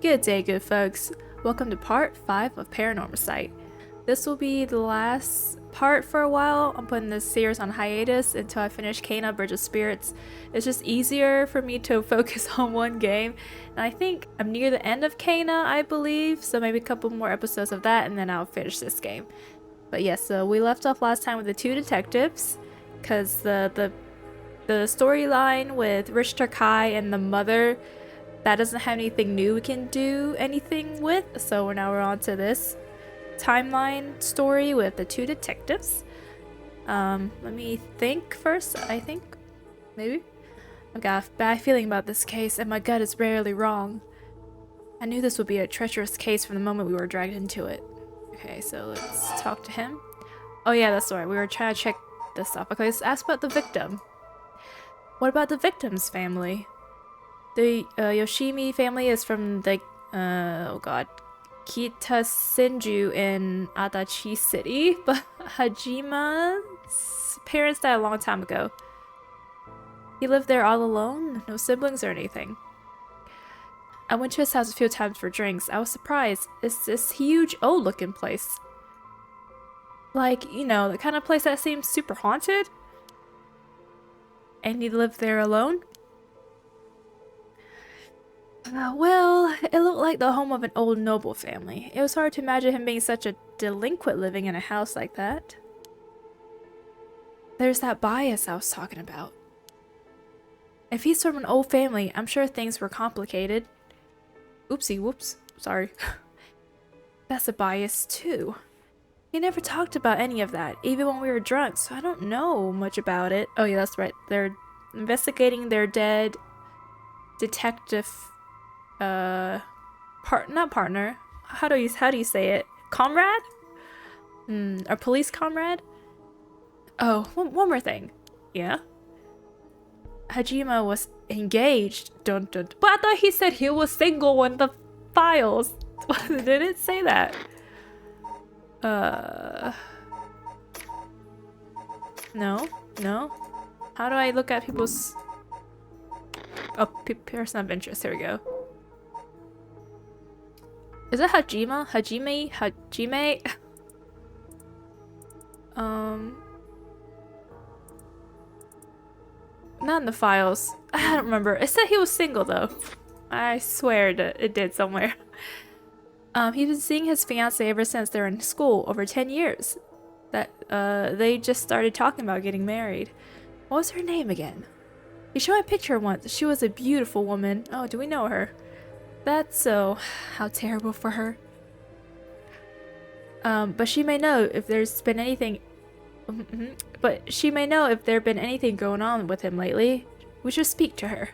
Good day, good folks. Welcome to part 5 of Paranormasight. This will be the last part for a while. I'm putting this series on hiatus until I finish Kana Bridge of Spirits. It's just easier for me to focus on one game. And I think I'm near the end of Kana, I believe. So maybe a couple more episodes of that and then I'll finish this game. But yes, so we left off last time with the two detectives. Because the storyline with Rich Takai and the mother, that doesn't have anything new we can do anything with, so we're on to this timeline story with the two detectives. Let me think first. I think maybe I've got a bad feeling about this case and my gut is rarely wrong. I knew this would be a treacherous case from the moment we were dragged into it. Okay, so let's talk to him. Oh yeah, that's right, we were trying to check this stuff. Okay, let's ask about the victim. What about the victim's family? The Yoshimi family is from the, Kitasenju in Adachi City, but Hajima's parents died a long time ago. He lived there all alone, no siblings or anything. I went to his house a few times for drinks. I was surprised. It's this huge, old-looking place. Like, you know, the kind of place that seems super haunted. And he lived there alone? Well, it looked like the home of an old noble family. It was hard to imagine him being such a delinquent living in a house like that. There's that bias I was talking about. If he's from an old family, I'm sure things were complicated. Oopsie, whoops, sorry. That's a bias too. He never talked about any of that, even when we were drunk, so I don't know much about it. Oh yeah, that's right. They're investigating their dead detective not partner. How do you say it? Comrade? Or police comrade? Oh, one more thing. Yeah? Hajima was engaged. Dun dun. But I thought he said he was single in the files. Did it say that? No. How do I look at people's... Oh, person of interest. Here we go. Is it Hajime? Not in the files. I don't remember. It said he was single though. I swear it did somewhere. He's been seeing his fiancée ever since they were in school, over 10 years. That they just started talking about getting married. What was her name again? He showed me a picture once. She was a beautiful woman. Oh, do we know her? That's so... How terrible for her. But she may know if there's been anything... But she may know if there's been anything going on with him lately. We should speak to her.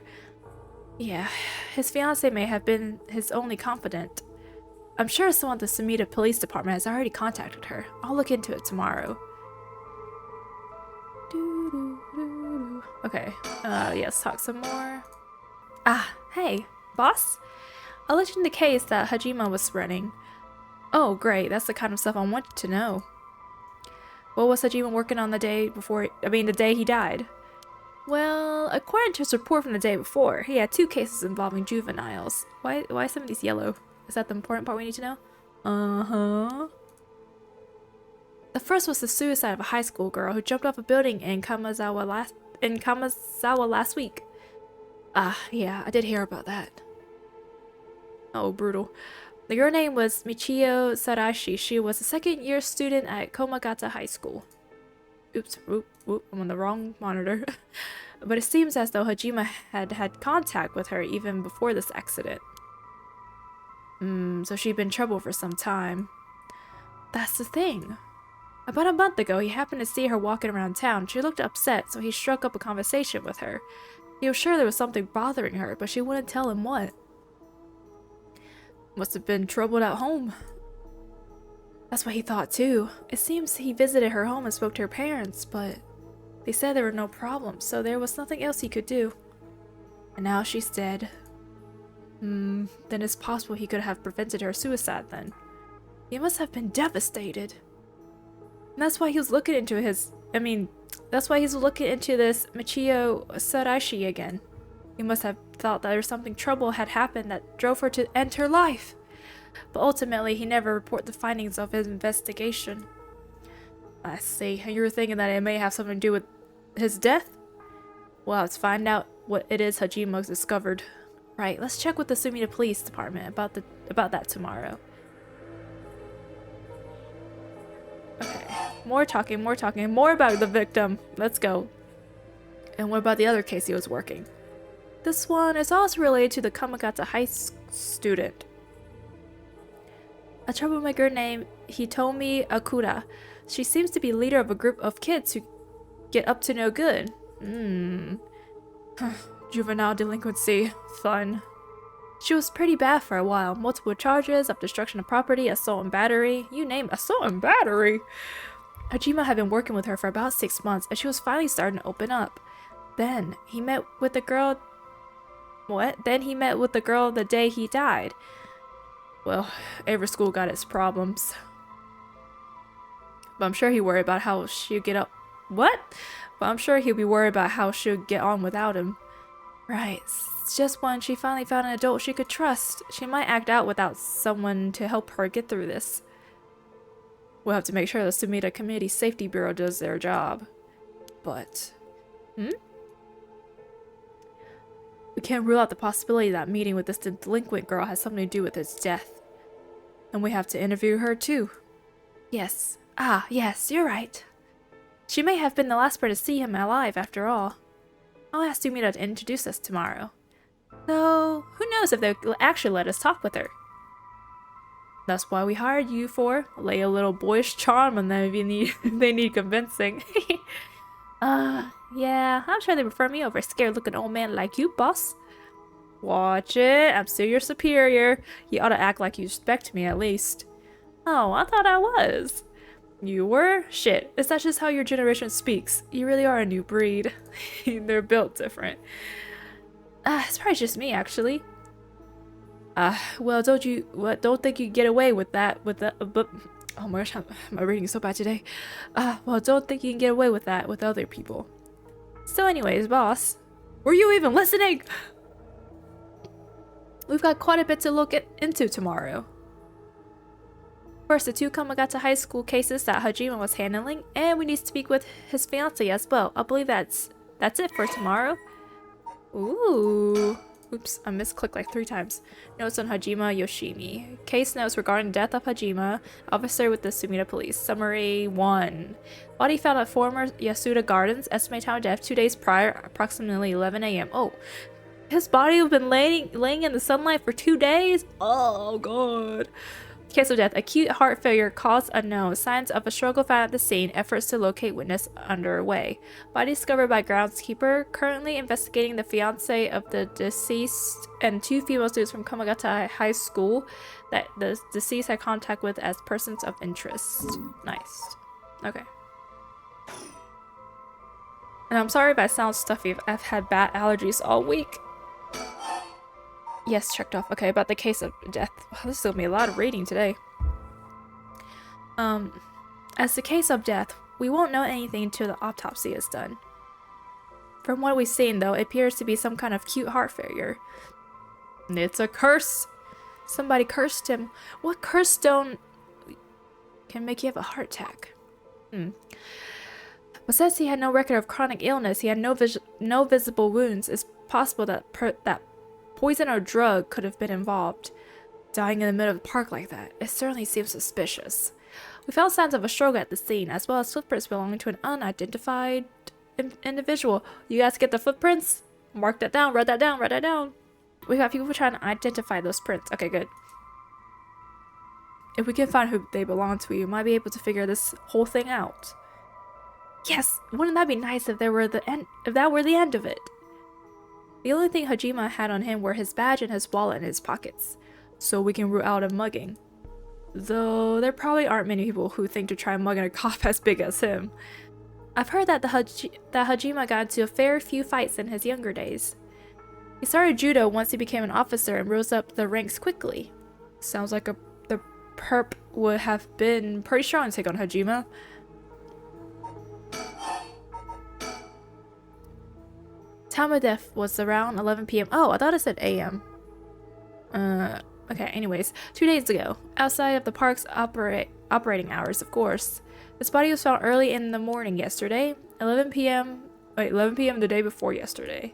Yeah, his fiancée may have been his only confidant. I'm sure someone at the Sumida Police Department has already contacted her. I'll look into it tomorrow. Okay, yes, talk some more. Ah, hey, boss? I'll let you in the case that Hajima was running. Oh, great, that's the kind of stuff I wanted to know. What was Hajima working on the day he died? Well, according to his report from the day before, he had 2 cases involving juveniles. Why is some of these yellow? Is that the important part we need to know? Uh-huh. The first was the suicide of a high school girl who jumped off a building in Kamazawa last week. Ah, yeah, I did hear about that. Oh, brutal. The girl name was Michio Sarashi. She was a second-year student at Komagata High School. Oops, I'm on the wrong monitor. But it seems as though Hajima had contact with her even before this accident. So she'd been in trouble for some time. That's the thing. About a month ago, he happened to see her walking around town. She looked upset, so he struck up a conversation with her. He was sure there was something bothering her, but she wouldn't tell him what. Must have been troubled at home. That's what he thought too. It seems he visited her home and spoke to her parents, but they said there were no problems, so there was nothing else he could do. And now she's dead. Then it's possible he could have prevented her suicide then. He must have been devastated. And that's why he was looking into that's why he's looking into this Michio Sarashi again. He must have thought that there was something trouble had happened that drove her to end her life. But ultimately, he never reported the findings of his investigation. I see. You were thinking that it may have something to do with his death? Well, let's find out what it is Hajime discovered. Right, let's check with the Sumida Police Department about that tomorrow. Okay, more talking, more about the victim. Let's go. And what about the other case he was working? This one is also related to the Kamagata High student. A troublemaker named Hitomi Akura. She seems to be leader of a group of kids who get up to no good. Juvenile delinquency. Fun. She was pretty bad for a while. Multiple charges of destruction of property, assault and battery. You name it. Assault and battery. Hajime had been working with her for about 6 months, and she was finally starting to open up. Then he met with the girl. What? Then he met with the girl the day he died. Well, every school got its problems. But I'm sure he worried about how she'd get up. What? But I'm sure he'll be worried about how she'll get on without him. Right. It's just when she finally found an adult she could trust, she might act out without someone to help her get through this. We'll have to make sure the Sumida Community Safety Bureau does their job. But... We can't rule out the possibility that meeting with this delinquent girl has something to do with his death. And we have to interview her too. Yes. Ah, yes, you're right. She may have been the last person to see him alive after all. I'll ask Sumida to introduce us tomorrow. Though, who knows if they'll actually let us talk with her. That's why we hired you for. Lay a little boyish charm on them if they need convincing. Yeah, I'm sure they prefer me over a scared-looking old man like you, boss. Watch it, I'm still your superior. You ought to act like you respect me at least. Oh, I thought I was. You were? Shit, is that just how your generation speaks? You really are a new breed. They're built different. It's probably just me, actually. Well, don't think you can get away with that, but... Oh my gosh, my reading is so bad today. Well, don't think you can get away with that with other people. So anyways, boss, were you even listening? We've got quite a bit to look into tomorrow. First, the 2 Kamagata High School cases that Hajime was handling, and we need to speak with his fiancée as well. I believe that's it for tomorrow. Ooh. Oops, I misclicked like 3 times. Notes on Hajime Yoshimi. Case notes regarding death of Hajime, officer with the Sumida Police. Summary 1. Body found at former Yasuda Gardens. Estimated time of death 2 days prior, approximately 11 a.m. Oh, his body has been laying in the sunlight for 2 days? Oh, God. Case of death. Acute heart failure. Cause unknown. Signs of a struggle found at the scene. Efforts to locate witness underway. Body discovered by groundskeeper. Currently investigating the fiance of the deceased and 2 female students from Kamagata High School that the deceased had contact with as persons of interest. Nice. Okay. And I'm sorry if I sound stuffy. I've had bad allergies all week. Yes, checked off. Okay, about the case of death. Wow, this is gonna be a lot of reading today. As the case of death, we won't know anything until the autopsy is done. From what we've seen, though, it appears to be some kind of acute heart failure. It's a curse. Somebody cursed him. What curse stone can make you have a heart attack? But since he had no record of chronic illness, he had no visible wounds, it's possible that that poison or drug could have been involved. Dying in the middle of the park like that, it certainly seems suspicious. We found signs of a struggle at the scene, as well as footprints belonging to an unidentified individual. You guys get the footprints? Mark that down, write that down, write that down. We've got people trying to identify those prints. Okay, good. If we can find who they belong to, we might be able to figure this whole thing out. Yes, wouldn't that be nice if that were the end of it? The only thing Hajime had on him were his badge and his wallet in his pockets, so we can rule out a mugging. Though there probably aren't many people who think to try mugging a cop as big as him. I've heard that Hajime got into a fair few fights in his younger days. He started judo once he became an officer and rose up the ranks quickly. Sounds like the perp would have been pretty strong to take on Time of death was around 11 p.m. Oh, I thought it said a.m. Okay, anyways. 2 days ago, outside of the park's operating hours, of course. This body was found early in the morning yesterday. 11 p.m. the day before yesterday.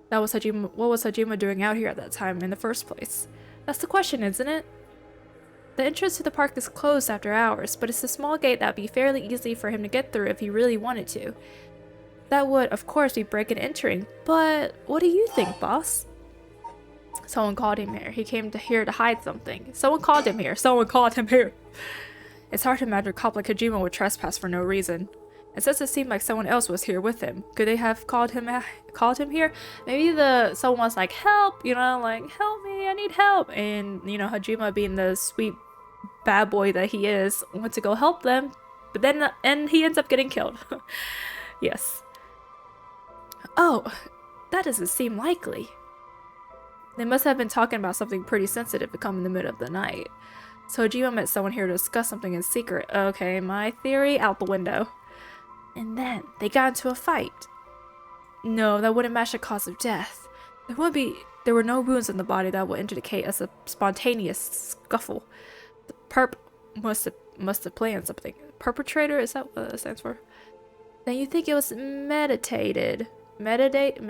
What was Hajima doing out here at that time in the first place? That's the question, isn't it? The entrance to the park is closed after hours, but it's a small gate that would be fairly easy for him to get through if he really wanted to. That would, of course, be break and entering, but what do you think, boss? Someone called him here. He came here to hide something. Someone called him here. Someone called him here. It's hard to imagine a cop like Hajima would trespass for no reason. And since it seemed like someone else was here with him, could they have called him here? Maybe someone was like, help, like, help me, I need help. And, Hajima, being the sweet bad boy that he is, went to go help them, but then, and he ends up getting killed. Yes. Oh, that doesn't seem likely. They must have been talking about something pretty sensitive to come in the middle of the night. So Hajima met someone here to discuss something in secret. Okay, my theory out the window. And then they got into a fight. No, that wouldn't match the cause of death. There were no wounds in the body that would indicate as a spontaneous scuffle. The perp must have planned something. Perpetrator, is that what that stands for? Then you think it was meditated. Meditated.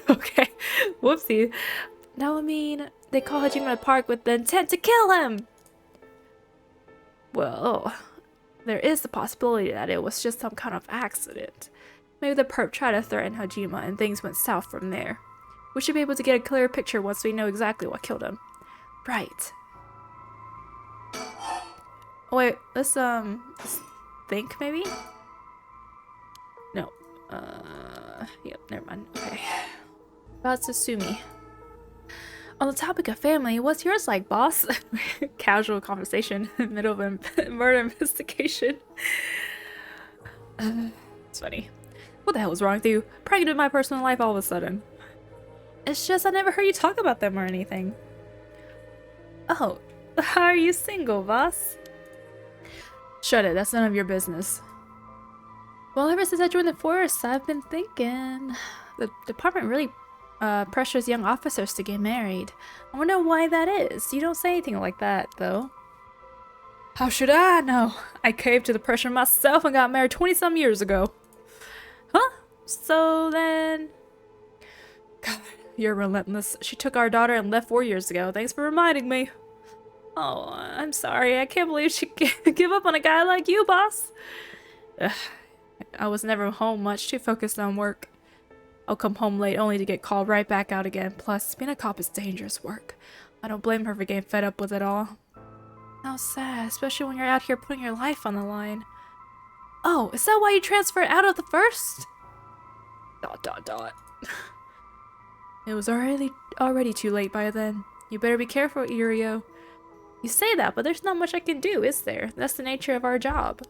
Okay. Whoopsie. That would mean they call Hajime to the park with the intent to kill him. Well, there is the possibility that it was just some kind of accident. Maybe the perp tried to threaten Hajime and things went south from there. We should be able to get a clearer picture once we know exactly what killed him. Right. Oh, wait, let's think maybe? No. Yep, never mind. Okay. About Susumi. On the topic of family, what's yours like, boss? Casual conversation in the middle of a murder investigation. It's funny. What the hell was wrong with you? Prying into my personal life all of a sudden. It's just I never heard you talk about them or anything. Oh, how are you single, boss? Shut it, that's none of your business. Well, ever since I joined the force, I've been thinking. The department really pressures young officers to get married. I wonder why that is. You don't say anything like that, though. How should I know? I caved to the pressure myself and got married 20-some years ago. Huh? So then... God, you're relentless. She took our daughter and left 4 years ago. Thanks for reminding me. Oh, I'm sorry. I can't believe she give up on a guy like you, boss. Ugh. I was never home much, too focused on work. I'll come home late only to get called right back out again. Plus, being a cop is dangerous work. I don't blame her for getting fed up with it all. How sad, especially when you're out here putting your life on the line. Oh, is that why you transferred out of the first? ... It was already too late by then. You better be careful, Irio. You say that, but there's not much I can do, is there? That's the nature of our job.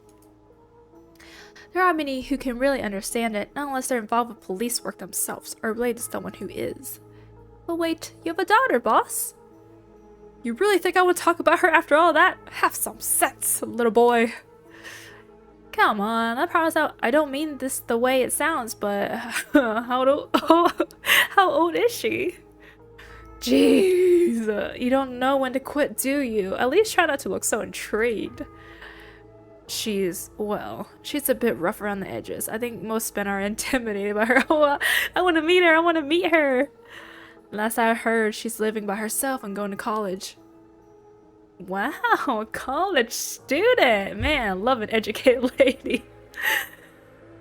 There aren't many who can really understand it, not unless they're involved with police work themselves, or related to someone who is. But wait, you have a daughter, boss? You really think I would talk about her after all that? Have some sense, little boy. Come on, I promise I don't mean this the way it sounds, but how old is she? Jeez, you don't know when to quit, do you? At least try not to look so intrigued. She's a bit rough around the edges. I think most men are intimidated by her. Oh, I want to meet her. I want to meet her. Last I heard, she's living by herself and going to college. Wow, a college student. Man, love an educated lady.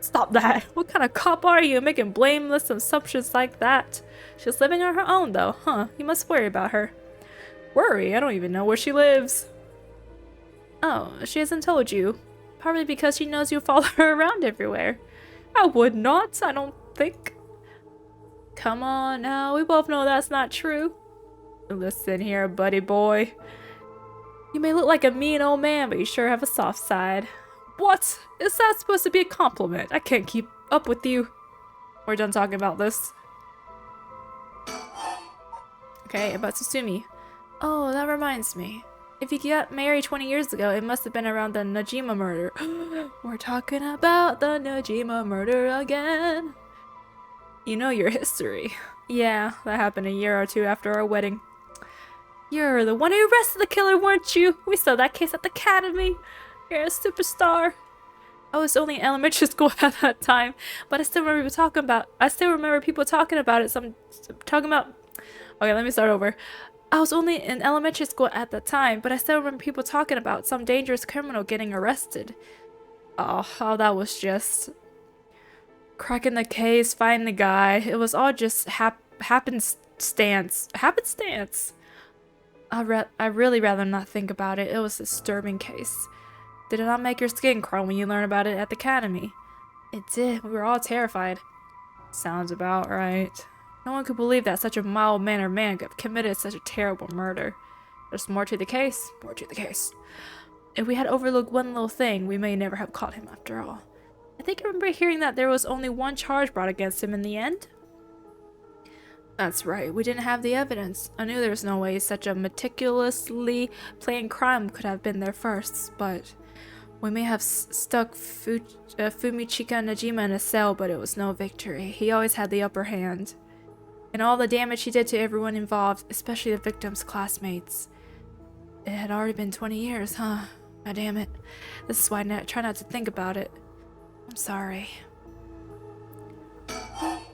Stop that. What kind of cop are you making blameless assumptions like that? She's living on her own though, huh? You must worry about her. Worry? I don't even know where she lives. Oh, she hasn't told you. Probably because she knows you follow her around everywhere. I would not, I don't think. Come on now, we both know that's not true. Listen here, buddy boy. You may look like a mean old man, but you sure have a soft side. What? Is that supposed to be a compliment? I can't keep up with you. We're done talking about this. Okay, about Susumi. Oh, that reminds me. If you got married 20 years ago, it must have been around the Najima murder. We're talking about the Najima murder again. You know your history. Yeah, that happened a year or two after our wedding. You're the one who arrested the killer, weren't you? We saw that case at the academy. You're a superstar. I was only in elementary school at that time, but I still remember people talking about it. Okay, let me start over. I was only in elementary school at the time, but I still remember people talking about some dangerous criminal getting arrested. Oh, that was just cracking the case, finding the guy. It was all just happenstance. I really rather not think about it. It was a disturbing case. Did it not make your skin crawl when you learned about it at the academy? It did. We were all terrified. Sounds about right. No one could believe that such a mild-mannered man could have committed such a terrible murder. There's more to the case. More to the case. If we had overlooked one little thing, we may never have caught him after all. I think I remember hearing that there was only one charge brought against him in the end. That's right, we didn't have the evidence. I knew there was no way such a meticulously planned crime could have been there first, but we may have stuck Fumichika Najima in a cell, but it was no victory. He always had the upper hand. And all the damage he did to everyone involved, especially the victim's classmates. It had already been 20 years, huh? God damn it. This is why I try not to think about it. I'm sorry.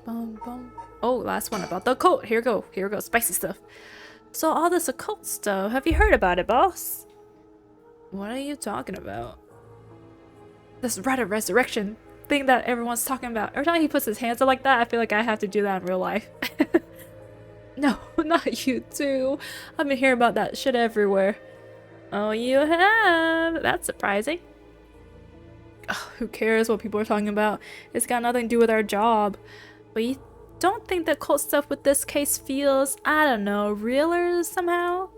Boom, boom. Oh, last one about the occult. Here we go. Spicy stuff. So all this occult stuff, have you heard about it, boss? What are you talking about? This rite of resurrection thing that everyone's talking about. Every time he puts his hands up like that, I feel like I have to do that in real life. No, not you too. I've been hearing about that shit everywhere. Oh, you have? That's surprising. Ugh, who cares what people are talking about? It's got nothing to do with our job. But you don't think the cult stuff with this case feels, I don't know, realer somehow?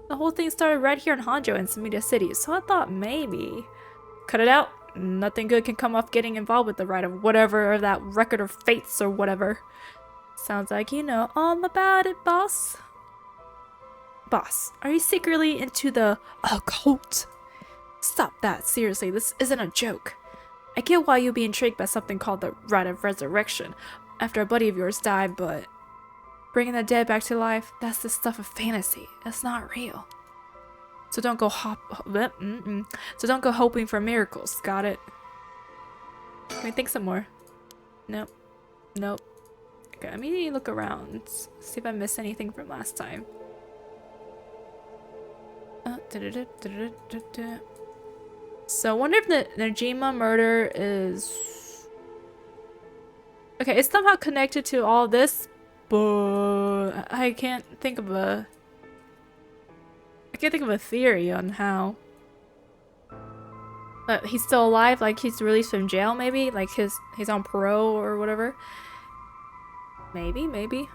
The whole thing started right here in Honjo in Samita City, so I thought maybe. Cut it out. Nothing good can come off getting involved with the rite of whatever, or that record of fates or whatever. Sounds like you know all about it, boss. Boss, are you secretly into the occult? Stop that, seriously, this isn't a joke. I get why you'd be intrigued by something called the rite of resurrection after a buddy of yours died, but bringing the dead back to life, that's the stuff of fantasy. It's not real. So don't go hoping for miracles. Got it? Let me think some more. Nope. Nope. Okay, let me look around. See if I missed anything from last time. So I wonder if the Najima murder is... Okay, it's somehow connected to all this, but I can't think of a theory on how. He's still alive, like he's released from jail maybe? Like he's on parole or whatever? Maybe.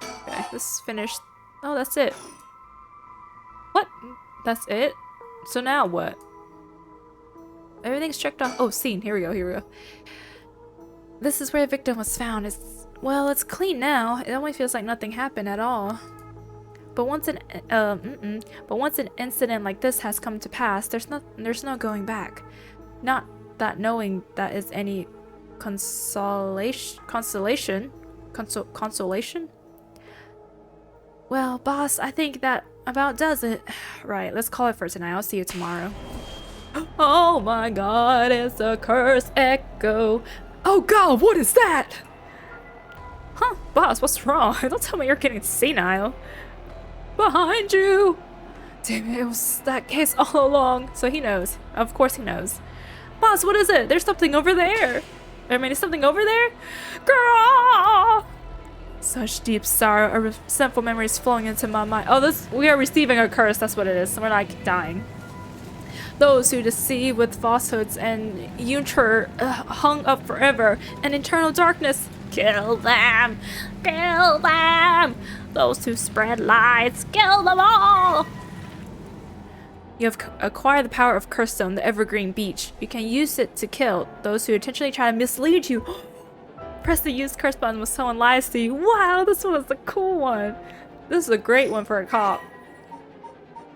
Okay, this is finished. Oh, that's it. What? That's it? So now what? Everything's checked off. Oh, scene. Here we go. This is where the victim was found. It's clean now. It almost feels like nothing happened at all. But once an incident like this has come to pass, there's no going back. Not that knowing that is any consolation. Well, boss, I think that about does it. Right, let's call it for tonight. I'll see you tomorrow. Oh my god, it's a cursed echo. Oh god, what is that? Huh, boss, what's wrong? Don't tell me you're getting senile. Behind you! Damn it, it was that case all along. So he knows. Of course he knows. Boss, what is it? There's something over there. Is something over there? Girl! Such deep sorrow, resentful memories flowing into my mind. Oh, we are receiving a curse, that's what it is. We're like dying. Those who deceive with falsehoods and uter hung up forever in eternal darkness. Kill them! Kill them! Those who spread lies, kill them all! You have acquired the power of Curse Stone, the Evergreen Beach. You can use it to kill those who intentionally try to mislead you. Press the use curse button when someone lies to you. Wow, this one is a cool one. This is a great one for a cop.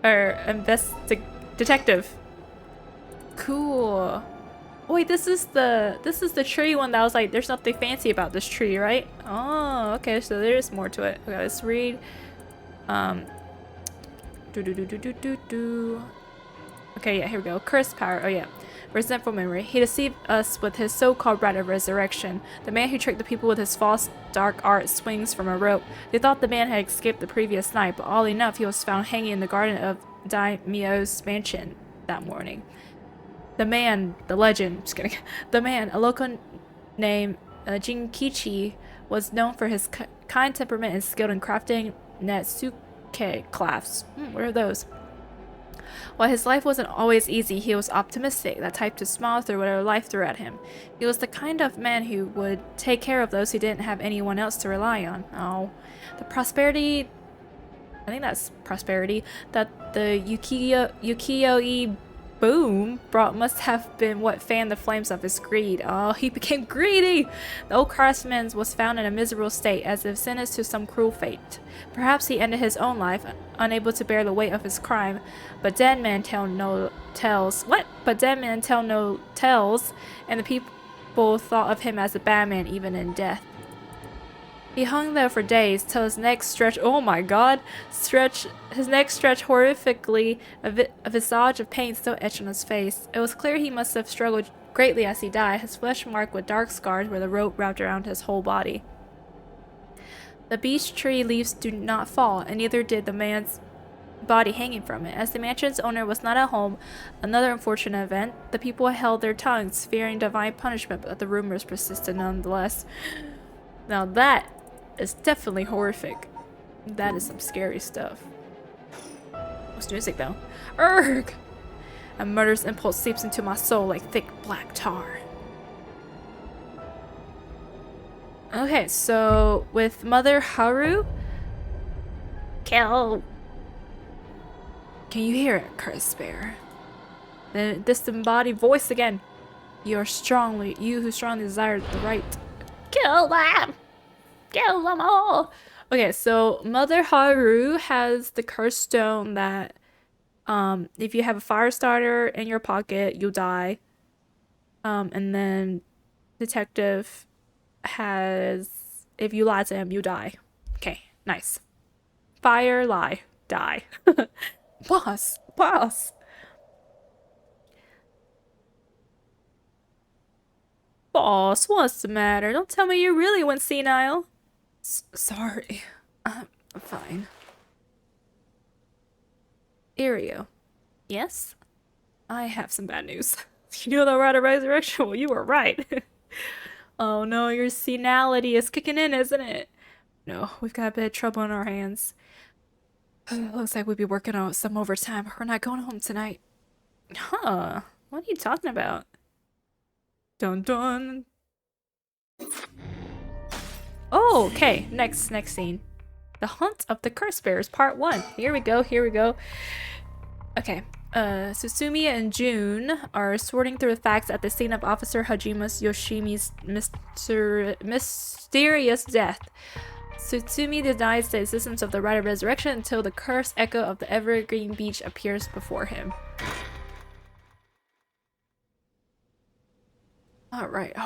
or detective. Cool. Oh, wait, this is the tree one that was like, there's nothing fancy about this tree, right? Oh, okay, so there is more to it. Okay, let's read. Okay, yeah, here we go. Cursed power. Oh yeah. Resentful memory. He deceived us with his so-called right of resurrection. The man who tricked the people with his false dark art swings from a rope. They thought the man had escaped the previous night, but oddly enough, he was found hanging in the garden of Daimyo's mansion that morning. The man, the legend, just kidding. The man, a local named Jinkichi, was known for his kind temperament and skill in crafting Netsuke clefts. What are those? While his life wasn't always easy, he was optimistic, that type to smile through whatever life threw at him. He was the kind of man who would take care of those who didn't have anyone else to rely on. Oh, the prosperity, I think that's prosperity, that the ukiyo-e boom brought must have been what fanned the flames of his greed. Oh, he became greedy! The old craftsman was found in a miserable state, as if sentenced to some cruel fate. Perhaps he ended his own life, unable to bear the weight of his crime, but dead men tell no tales. What? But dead men tell no tales, and the people thought of him as a bad man even in death. He hung there for days till his neck stretched. Oh my god! His neck stretched horrifically, a visage of pain still etched on his face. It was clear he must have struggled greatly as he died, his flesh marked with dark scars where the rope wrapped around his whole body. The beech tree leaves do not fall, and neither did the man's body hanging from it. As the mansion's owner was not at home, another unfortunate event, the people held their tongues, fearing divine punishment, but the rumors persisted nonetheless. Now that is definitely horrific. That is some scary stuff. What's music though? Urgh! A murderous impulse seeps into my soul like thick black tar. Okay, so with Mother Haru, kill. Can you hear it, cursed bear? The disembodied voice again. You who strongly desire the right. Kill them! Kill them all! Okay, so Mother Haru has the curse stone that if you have a fire starter in your pocket, you'll die. And then Detective has, if you lie to him, you die. Okay, nice. Fire, lie, die. Boss. Boss, what's the matter? Don't tell me you really went senile. Sorry. I'm fine. Irio. Yes? I have some bad news. You know the right of resurrection? Well, you were right. Oh no, your senility is kicking in, isn't it? No, we've got a bit of trouble on our hands. Looks like we'd be working on some overtime. We're not going home tonight. Huh? What are you talking about? Dun dun. Oh, okay. Next scene. The Hunt of the Curse Bears, Part 1. Here we go. Okay. Susumi and June are sorting through the facts at the scene of Officer Hajime Yoshimi's mysterious death. Sutsumi denies the existence of the right of resurrection until the cursed echo of the evergreen beach appears before him. Alright.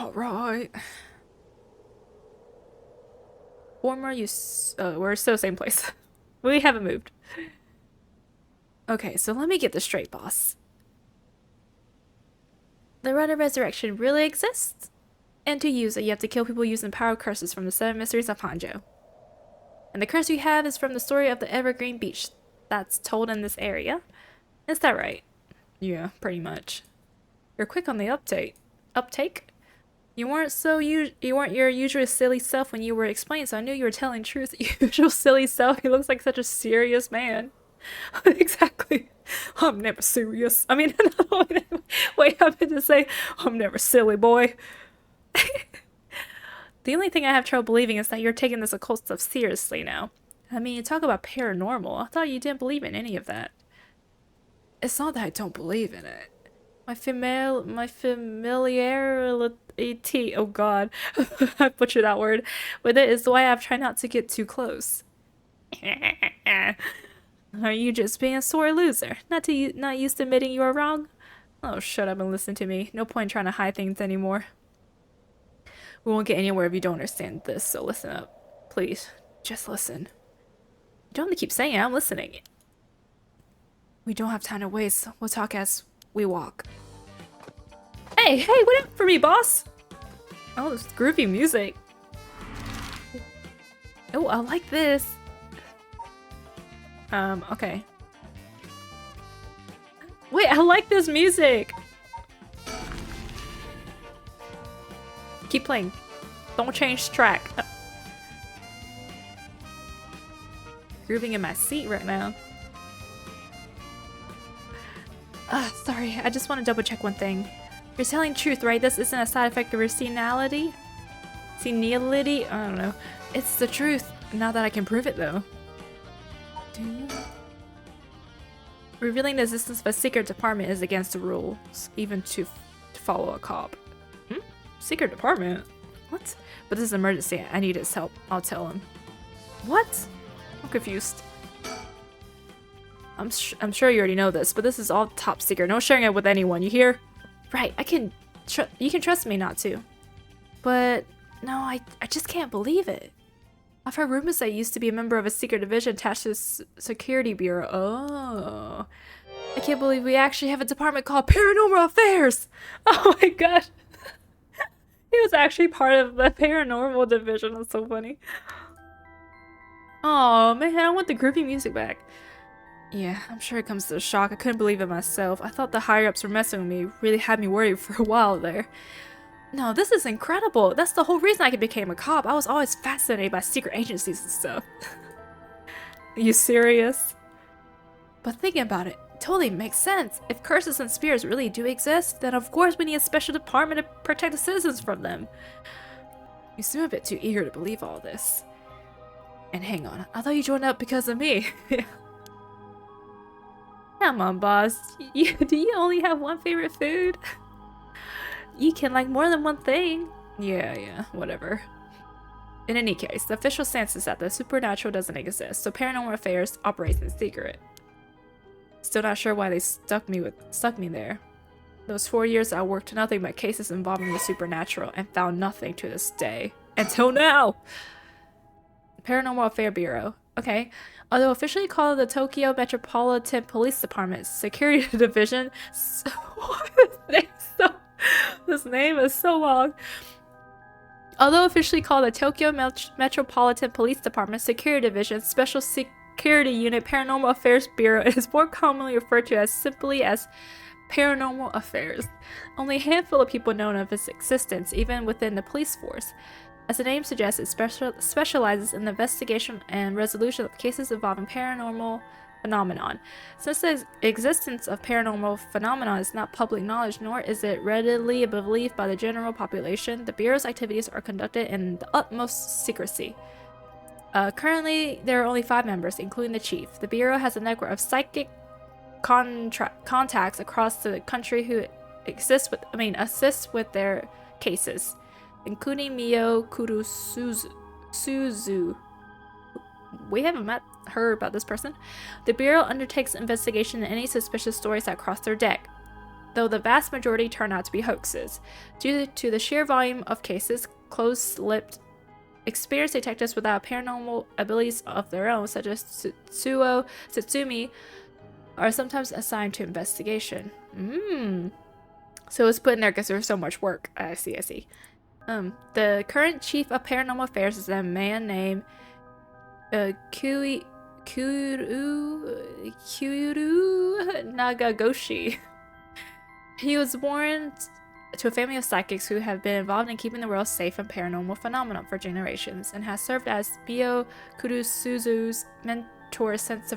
We're still same place. We haven't moved. Okay, so let me get this straight, boss. The right of resurrection really exists? And to use it, you have to kill people using power curses from the 7 mysteries of Honjo. And the curse you have is from the story of the Evergreen Beach that's told in this area. Is that right? Yeah, pretty much. You're quick on the uptake? You weren't your usual silly self when you were explaining, so I knew you were telling truth. Usual silly self? He looks like such a serious man. Exactly. I'm never serious. I mean, wait, I meant to say, I'm never silly, boy. The only thing I have trouble believing is that you're taking this occult stuff seriously now. I mean, you talk about paranormal. I thought you didn't believe in any of that. It's not that I don't believe in it. My familiarity, oh god, I butchered that word, with it is why I've tried not to get too close. Are you just being a sore loser? Not used to admitting you are wrong? Oh, shut up and listen to me. No point trying to hide things anymore. We won't get anywhere if you don't understand this, so listen up. Please, just listen. You don't have to keep saying it, I'm listening. We don't have time to waste. We'll talk as we walk. Hey, wait up for me, boss! Oh, this groovy music. Oh, I like this. Okay. Wait, I like this music! Keep playing. Don't change track. Grooving in my seat right now. Sorry, I just want to double check one thing. You're telling truth, right? This isn't a side effect of your senility? Senility? I don't know. It's the truth. Now that I can prove it, though. Revealing the existence of a secret department is against the rules, even to follow a cop. Secret department? What? But this is an emergency. I need his help. I'll tell him. What? I'm confused. I'm sure you already know this, but this is all top secret. No sharing it with anyone, you hear? Right, you can trust me not to. But no, I just can't believe it. I've heard rumors that I used to be a member of a secret division attached to the security bureau. Oh. I can't believe we actually have a department called Paranormal Affairs! Oh my god. He was actually part of the paranormal division. That's so funny. Oh man, I want the groovy music back. Yeah, I'm sure it comes to a shock. I couldn't believe it myself. I thought the higher-ups were messing with me. Really had me worried for a while there. No, this is incredible. That's the whole reason I became a cop. I was always fascinated by secret agencies and stuff. Are you serious? But thinking about it, totally makes sense. If curses and spirits really do exist, then of course we need a special department to protect the citizens from them. You seem a bit too eager to believe all this. And hang on, I thought you joined up because of me. Come on, boss. Do you only have one favorite food? You can like more than one thing. Yeah, whatever. In any case, the official stance is that the supernatural doesn't exist, so Paranormal Affairs operates in secret. Still not sure why they stuck me there. Those 4 years I worked nothing but cases involving the supernatural and found nothing to this day. Until now! Paranormal Affair Bureau. Okay. Although officially called the Tokyo Metropolitan Police Department Security Division, this name is so long. Although officially called the Tokyo Metropolitan Police Department Security Division Special Security Unit Paranormal Affairs Bureau, it is more commonly referred to as simply as Paranormal Affairs. Only a handful of people know of its existence, even within the police force. As the name suggests, it specializes in the investigation and resolution of cases involving paranormal phenomenon. Since the existence of paranormal phenomena is not public knowledge, nor is it readily believed by the general population, the Bureau's activities are conducted in the utmost secrecy. Currently, there are only 5 members, including the chief. The Bureau has a network of psychic contacts across the country who assist with their cases, including Mio Kurusuzu. We haven't met her about this person. The Bureau undertakes investigation in any suspicious stories that cross their deck, though the vast majority turn out to be hoaxes. Due to the sheer volume of cases, close-lipped, experienced detectives without paranormal abilities of their own, such as Tsuo Satsumi, are sometimes assigned to investigation. So it's put in there because there's so much work. I see. The current chief of paranormal affairs is a man named Kyuru Nagagoshi. He was born to a family of psychics who have been involved in keeping the world safe from paranormal phenomena for generations, and has served as Mio Kurusuzu's mentor since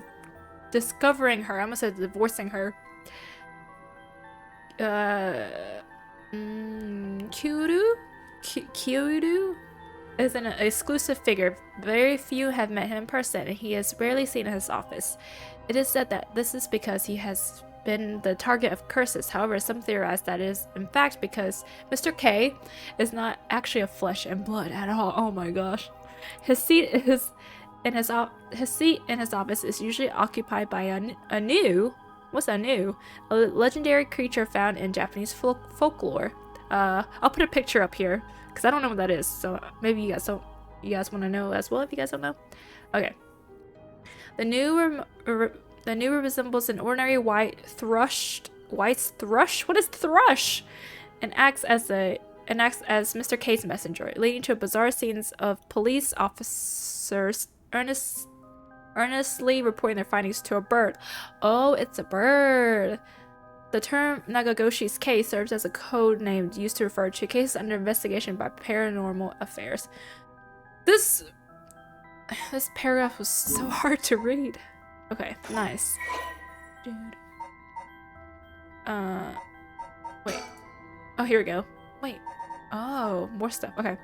discovering her. I almost said divorcing her. Kyuru is an exclusive figure. Very few have met him in person, and he is rarely seen in his office. It is said that this is because he has been the target of curses. However, some theorize that it is in fact because Mr. K is not actually of flesh and blood at all. Oh my gosh. His seat is his seat in his office is usually occupied by a new, what's a new? A legendary creature found in Japanese folklore. I'll put a picture up here because I don't know what that is. So maybe you guys want to know as well if you guys don't know. Okay. The new resembles an ordinary white thrush. What is thrush? And acts as Mr. K's messenger, leading to bizarre scenes of police officers earnestly reporting their findings to a bird. Oh, it's a bird. The term Nagagoshi's case serves as a code name used to refer to cases under investigation by paranormal affairs. This paragraph was so hard to read. Okay, nice. Dude. Wait. Oh, here we go. Wait. Oh, more stuff. Okay.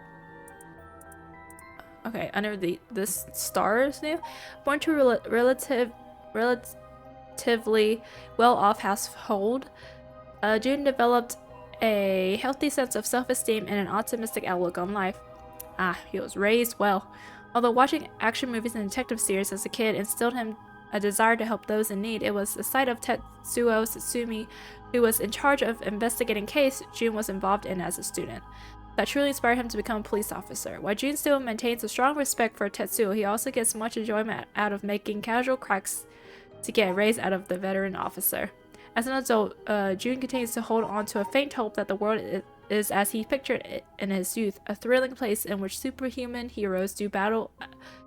Okay, under this star is new. Born to a relatively well-off household, June developed a healthy sense of self-esteem and an optimistic outlook on life. He was raised well. Although watching action movies and detective series as a kid instilled him a desire to help those in need, it was the sight of Tetsuo Satsumi, who was in charge of investigating case June was involved in as a student, that truly inspired him to become a police officer. While June still maintains a strong respect for Tetsuo, he also gets much enjoyment out of making casual cracks to get a raise out of the veteran officer. As an adult, June continues to hold on to a faint hope that the world is as he pictured it in his youth, a thrilling place in which superhuman heroes do battle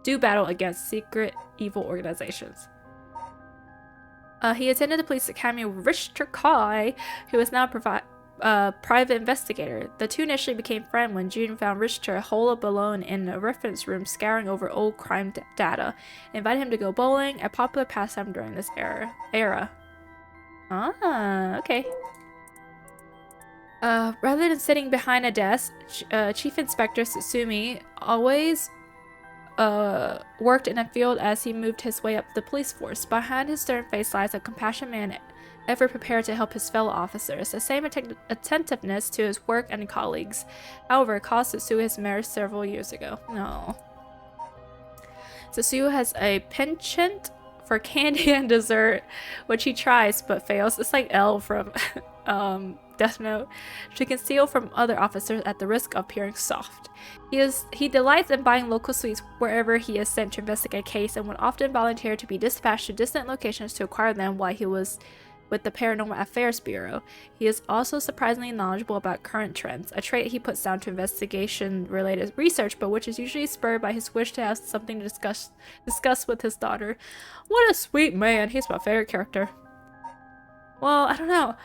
against secret evil organizations. He attended the police academy with Richter Kai, who is now a private investigator. The two initially became friends when June found Richter holed up alone in a reference room scouring over old crime data, invited him to go bowling, a popular pastime during this era. Okay. Rather than sitting behind a desk, Chief Inspector Satsumi always worked in a field as he moved his way up the police force. Behind his stern face lies a compassionate man ever prepared to help his fellow officers, the same attentiveness to his work and colleagues. However, it cost Tetsuo his marriage several years ago. No. Tetsuo has a penchant for candy and dessert, which he tries but fails. It's like L from Death Note, to conceal from other officers at the risk of appearing soft. He delights in buying local sweets wherever he is sent to investigate a case, and would often volunteer to be dispatched to distant locations to acquire them while he was with the Paranormal Affairs Bureau. He is also surprisingly knowledgeable about current trends, a trait he puts down to investigation-related research, but which is usually spurred by his wish to have something to discuss with his daughter. What a sweet man. He's my favorite character. Well, I don't know.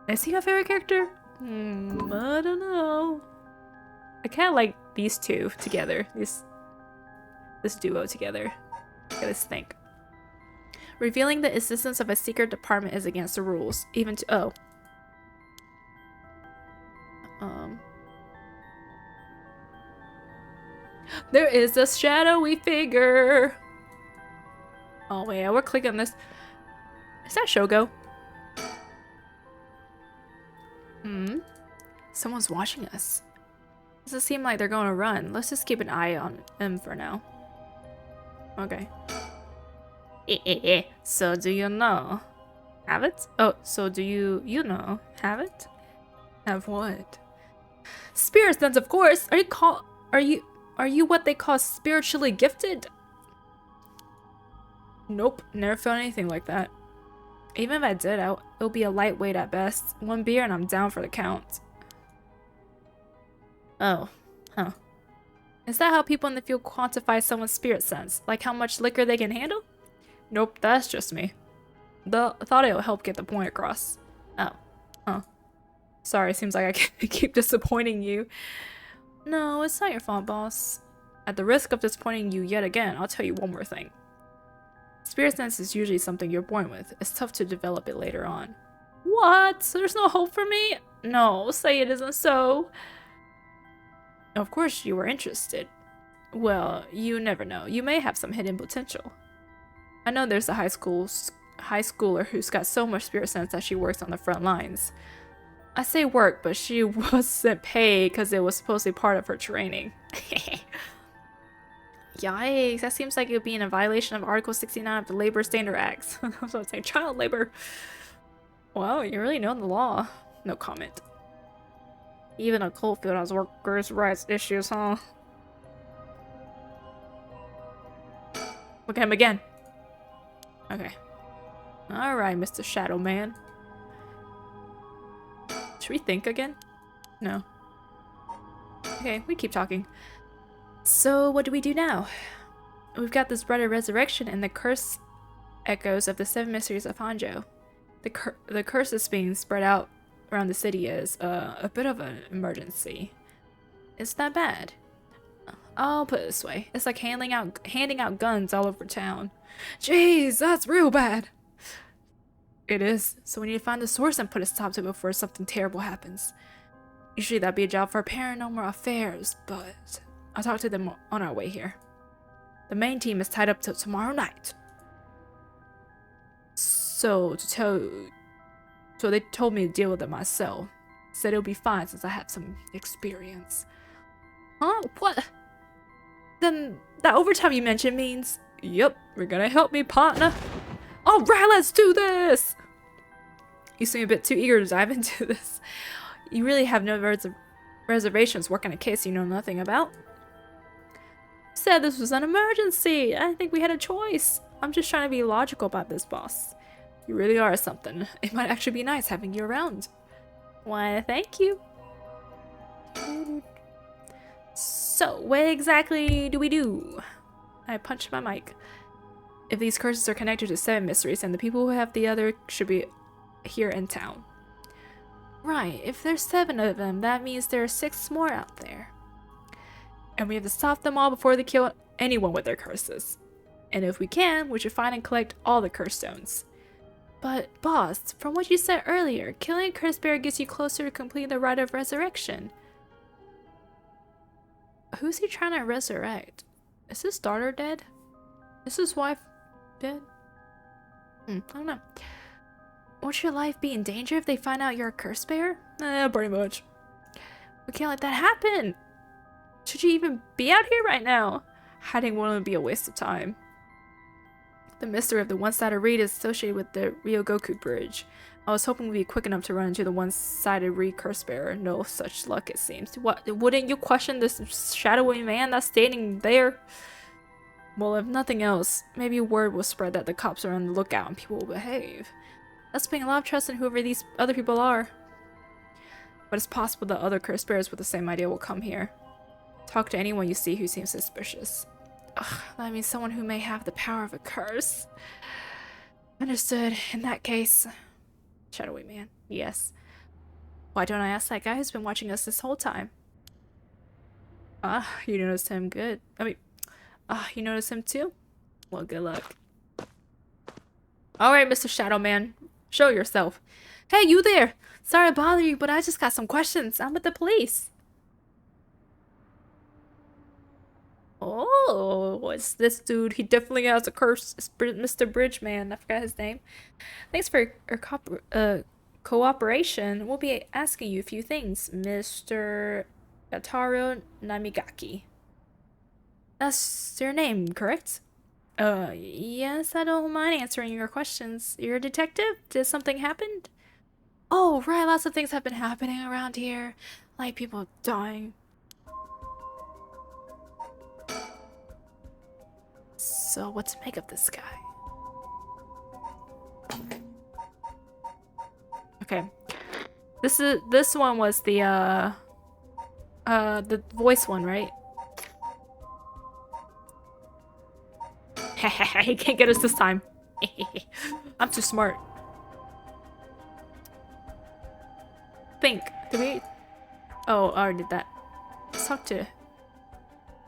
Is he my favorite character? I don't know. I kind of like these two together. This duo together. Let's think. Revealing the existence of a secret department is against the rules, even to there is a shadowy figure. Oh wait, we're clicking on this. Is that Shogo? Someone's watching us. Doesn't seem like they're going to run. Let's just keep an eye on them for now. Okay. So do you know? Have it? Oh, so do you know? Have it? Have what? Spirit sense, of course. Are you what they call spiritually gifted? Nope, never felt anything like that. Even if I did, it'll be a lightweight at best. One beer and I'm down for the count. Oh, huh. Is that how people in the field quantify someone's spirit sense? Like how much liquor they can handle? Nope, that's just me. Thought it'll help get the point across. Oh, huh. Sorry, seems like I keep disappointing you. No, it's not your fault, boss. At the risk of disappointing you yet again, I'll tell you one more thing. Spirit sense is usually something you're born with. It's tough to develop it later on. What? So there's no hope for me? No, say it isn't so. Of course you were interested. Well, you never know. You may have some hidden potential. I know there's a high schooler who's got so much spirit sense that she works on the front lines. I say work, but she wasn't paid because it was supposed to be part of her training. Yikes, that seems like it would be in a violation of Article 69 of the Labor Standard Acts. I was about to say child labor. Wow, you really know the law. No comment. Even a coal field has workers' rights issues, huh? Look at him again. Okay. Alright, Mr. Shadow Man. Should we think again? No. Okay, we keep talking. So, what do we do now? We've got this Bread of Resurrection and the curse echoes of the 7 mysteries of Honjo. The curses being spread out around the city is a bit of an emergency. It's that bad. I'll put it this way. It's like handing out guns all over town. Jeez, that's real bad. It is. So we need to find the source and put a stop to it before something terrible happens. Usually that'd be a job for Paranormal Affairs, but I'll talk to them on our way here. The main team is tied up till tomorrow night. So they told me to deal with it myself. Said it'll be fine since I have some experience. Huh? What? Then that overtime you mentioned means... Yep, you're gonna help me, partner. Alright, let's do this! You seem a bit too eager to dive into this. You really have no reservations working a case you know nothing about. Said this was an emergency. I didn't think we had a choice. I'm just trying to be logical about this, boss. You really are something. It might actually be nice having you around. Why, thank you. So, what exactly do we do? I punched my mic. If these curses are connected to 7 mysteries, and the people who have the other should be here in town. Right, if there's 7 of them, that means there are 6 more out there. And we have to stop them all before they kill anyone with their curses. And if we can, we should find and collect all the curse stones. But, boss, from what you said earlier, killing a curse bearer gets you closer to completing the rite of resurrection. Who's he trying to resurrect? Is his daughter dead? Is his wife dead? I don't know. Won't your life be in danger if they find out you're a curse bearer? Pretty much. We can't let that happen. Should you even be out here right now? Hiding won't be a waste of time. The mystery of the one-sided reed is associated with the Ryogoku Bridge. I was hoping we'd be quick enough to run into the one-sided reed curse bearer. No such luck, it seems. What? Wouldn't you question this shadowy man that's standing there? Well, if nothing else, maybe word will spread that the cops are on the lookout and people will behave. That's putting a lot of trust in whoever these other people are. But it's possible that other curse bearers with the same idea will come here. Talk to anyone you see who seems suspicious. Ugh, that means someone who may have the power of a curse. Understood. In that case... Shadowy man. Yes. Why don't I ask that guy who's been watching us this whole time? You noticed him good. You noticed him too? Well, good luck. Alright, Mr. Shadow Man. Show yourself. Hey, you there! Sorry to bother you, but I just got some questions. I'm with the police. Oh, what's this dude? He definitely has a curse. It's Mr. Bridgeman. I forgot his name. Thanks for your cooperation. We'll be asking you a few things, Mr. Yataro Namigaki. That's your name, correct? Yes, I don't mind answering your questions. You're a detective? Did something happen? Oh, right, lots of things have been happening around here. Like people dying. So, what to make of this guy? Okay. This one was the voice one, right? He can't get us this time. I'm too smart. Think. Did we? Oh, I already did that. Let's talk to...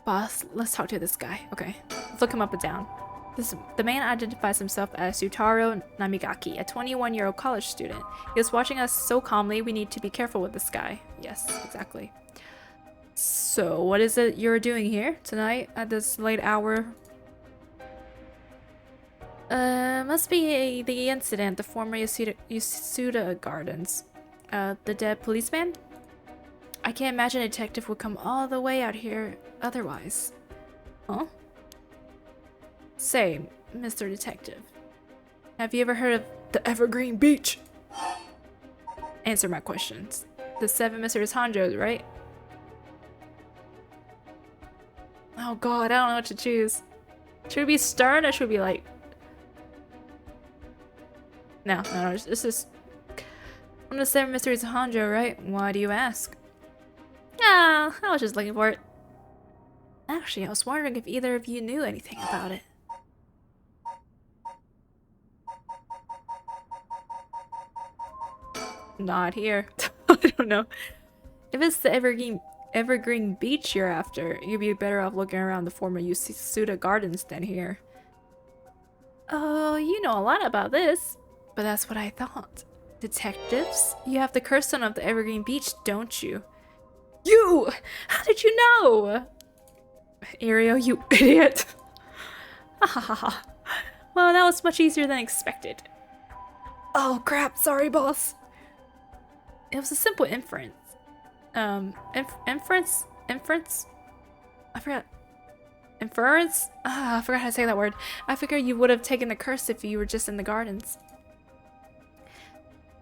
Boss, let's talk to this guy. Okay. Let's look him up and down. The man identifies himself as Yutaro Namigaki, a 21-year-old college student. He is watching us so calmly, we need to be careful with this guy. Yes, exactly. So, what is it you're doing here tonight at this late hour? Must be the incident, the former Yasuda Gardens. The dead policeman? I can't imagine a detective would come all the way out here otherwise. Huh? Say, Mr. Detective, have you ever heard of the Evergreen Beach? Answer my questions. The 7 Mrs. Honjos, right? Oh god, I don't know what to choose. Should we be stern or should we be like... No, this is... I'm the 7 Mrs. Honjo, right? Why do you ask? Yeah, I was just looking for it. Actually, I was wondering if either of you knew anything about it. Not here. I don't know. If it's the Evergreen Beach you're after, you'd be better off looking around the former Yasuda Gardens than here. Oh, you know a lot about this. But that's what I thought. Detectives? You have the curse stone of the Evergreen Beach, don't you? You! How did you know? Ario, you idiot. Hahaha. Well, that was much easier than expected. Oh crap, sorry boss. It was a simple inference. Inference? I forgot. Inference? Ah, I forgot how to say that word. I figured you would have taken the curse if you were just in the gardens.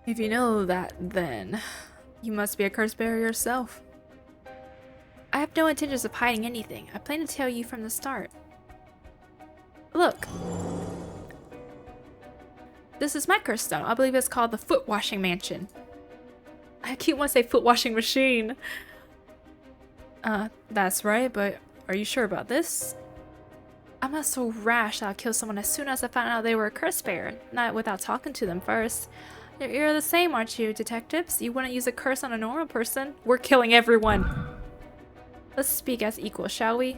If you know that, then you must be a curse bearer yourself. I have no intentions of hiding anything. I plan to tell you from the start. Look. This is my curse stone. I believe it's called the Foot Washing Mansion. I keep wanting to say foot washing machine. That's right, but are you sure about this? I'm not so rash that I'll kill someone as soon as I found out they were a curse bearer. Not without talking to them first. You're the same, aren't you, detectives? You wouldn't use a curse on a normal person. We're killing everyone. Let's speak as equals, shall we?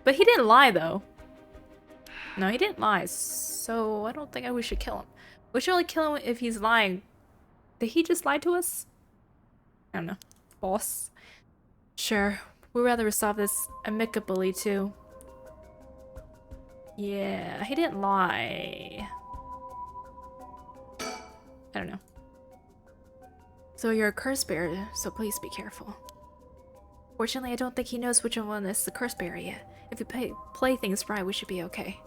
But he didn't lie, though. No, he didn't lie, so I don't think we should kill him. We should only kill him if he's lying. Did he just lie to us? I don't know. Boss. Sure. We'd rather resolve this amicably, too. Yeah, he didn't lie. I don't know. So you're a curse bearer, so please be careful. Fortunately, I don't think he knows which one is the curse bearer yet. If we play things right, we should be okay.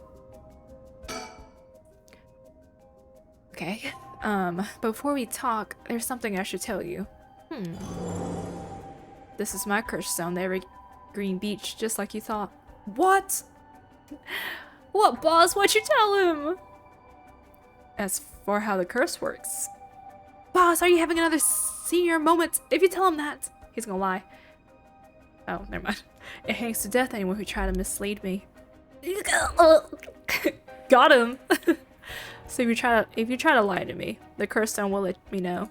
Okay. But before we talk, there's something I should tell you. This is my curse stone, the Evergreen Beach, just like you thought. What? What, boss? What'd you tell him? As for how the curse works. Boss, are you having another senior moment? If you tell him that, he's gonna lie. Oh, never mind. It hangs to death anyone who try to mislead me. Got him. So if you try to lie to me, the curse stone will let me know.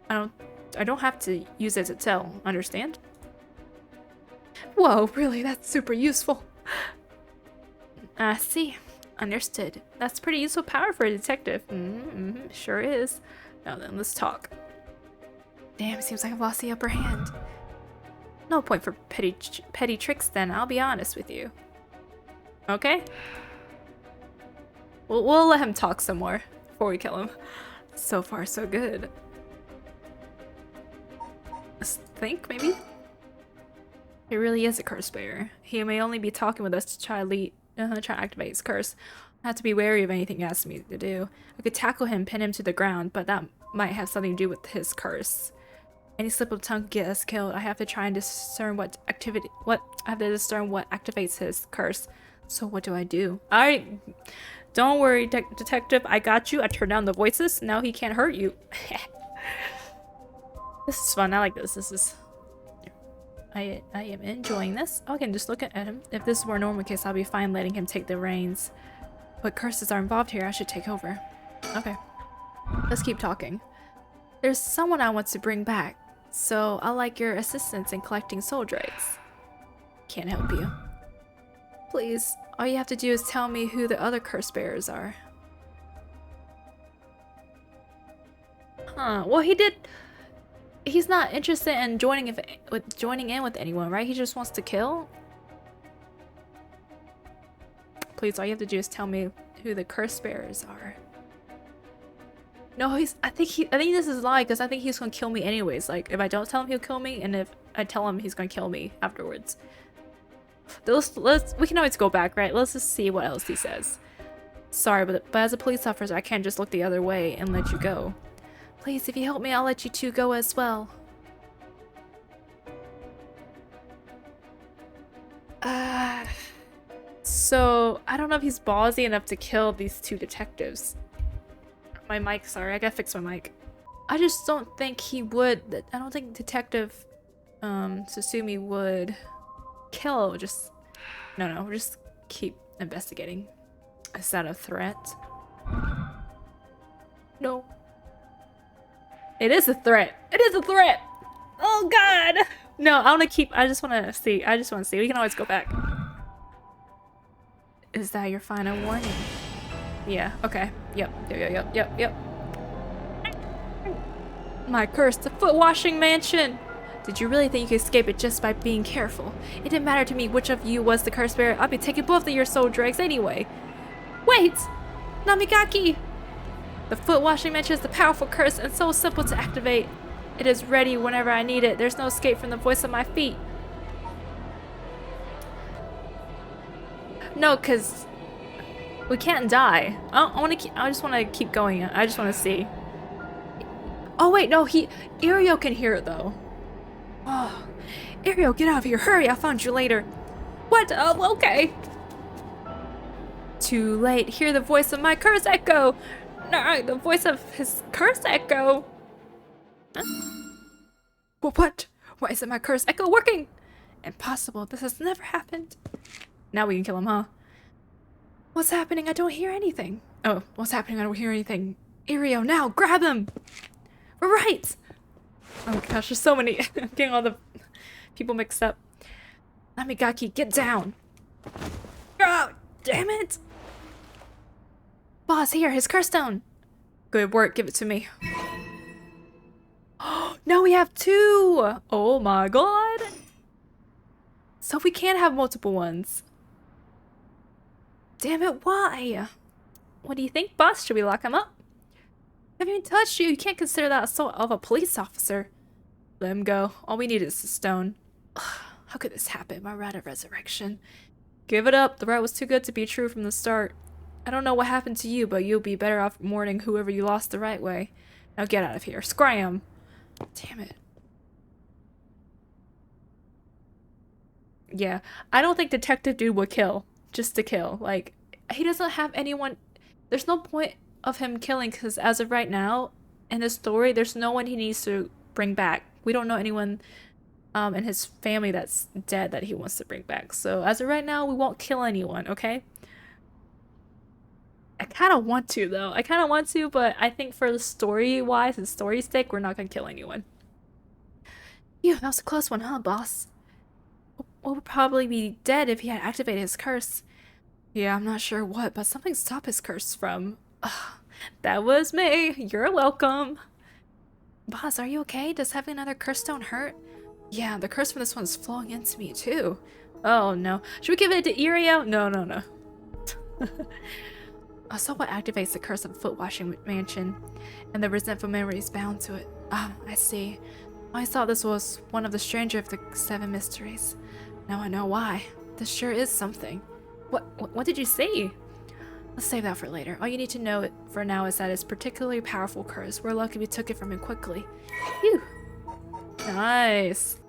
I don't have to use it to tell, understand? Whoa, really? That's super useful. I see. Understood. That's pretty useful power for a detective. Sure is. Now then, let's talk. Damn, seems like I've lost the upper hand. No point for petty tricks then, I'll be honest with you. Okay? We'll let him talk some more before we kill him. So far, so good. Let's think, maybe? He really is a curse bearer. He may only be talking with us to try to activate his curse. I have to be wary of anything he asks me to do. I could tackle him, pin him to the ground, but that might have something to do with his curse. Any slip of the tongue could get us killed. I have to try and discern what activates his curse. So what do I do? Alright, don't worry, detective. I got you. I turned down the voices. Now he can't hurt you. This is fun. I like this. I am enjoying this. Oh, I can just look at him. If this were a normal case, I'll be fine letting him take the reins. But curses are involved here. I should take over. Okay. Let's keep talking. There's someone I want to bring back, so I'll like your assistance in collecting soul dregs. Can't help you. Please, all you have to do is tell me who the other curse bearers are. Huh, well he's not interested in joining in with anyone, right? He just wants to kill? Please, all you have to do is tell me who the curse bearers are. No, I think this is a lie, because I think he's gonna kill me anyways. Like, if I don't tell him, he'll kill me, and if I tell him he's gonna kill me afterwards. We can always go back, right? Let's just see what else he says. Sorry, but as a police officer, I can't just look the other way and let you go. Please, if you help me, I'll let you two go as well. So, I don't know if he's ballsy enough to kill these two detectives. My mic, sorry, I gotta fix my mic. I just don't think he would. I don't think Detective Susumi would kill. No, just keep investigating. Is that a threat? No. It is a threat. It is a threat. Oh God. No, I just want to see. We can always go back. Is that your final warning? Yeah, okay. Yep. My curse, the foot washing mansion! Did you really think you could escape it just by being careful? It didn't matter to me which of you was the curse bearer. I'd be taking both of your soul dregs anyway. Wait! Namigaki! The foot washing mansion is the powerful curse and so simple to activate. It is ready whenever I need it. There's no escape from the voice of my feet. No, cause we can't die. I just want to keep going. I just want to see. Oh wait, no, Irio can hear it though. Oh, Irio, get out of here! Hurry! I'll find you later. What? Oh, okay. Too late. Hear the voice of my curse echo. No, the voice of his curse echo. Huh? What? Why isn't my curse echo working? Impossible. This has never happened. Now we can kill him, huh? What's happening? I don't hear anything. Oh, what's happening? I don't hear anything. Irio, now grab him! We're right! Oh gosh, there's so many. I'm getting all the people mixed up. Namigaki, get down! Oh, damn it! Boss, here, his curse stone! Good work, give it to me. Oh, now we have two! Oh my god! So we can't have multiple ones. Damn it, why? What do you think, boss? Should we lock him up? I haven't even touched you. You can't consider that assault of a police officer. Let him go. All we need is the stone. Ugh, how could this happen? My right of resurrection. Give it up. The right was too good to be true from the start. I don't know what happened to you, but you'll be better off mourning whoever you lost the right way. Now get out of here. Scram! Damn it. Yeah, I don't think Detective Dude would kill. Just to kill. Like, he doesn't have anyone... There's no point of him killing, because as of right now, in the story, there's no one he needs to bring back. We don't know anyone in his family that's dead that he wants to bring back. So as of right now, we won't kill anyone, okay? I kind of want to, though. I kind of want to, but I think for the story-wise and story's sake, we're not going to kill anyone. Phew, that was a close one, huh, boss? We'll probably be dead if he had activated his curse. Yeah, I'm not sure what, but something stopped his curse from... Ugh, that was me. You're welcome. Boss, are you okay? Does having another curse stone hurt? Yeah, the curse from this one's flowing into me, too. Oh, no. Should we give it to Irio? No. So what activates the curse of the foot washing mansion, and the resentful memories bound to it? Ah, I see. I thought this was one of the stranger of the 7 mysteries. Now I know why. This sure is something. What did you see? Let's save that for later. All you need to know for now is that it's particularly powerful curse. We're lucky we took it from him quickly. Phew. Nice.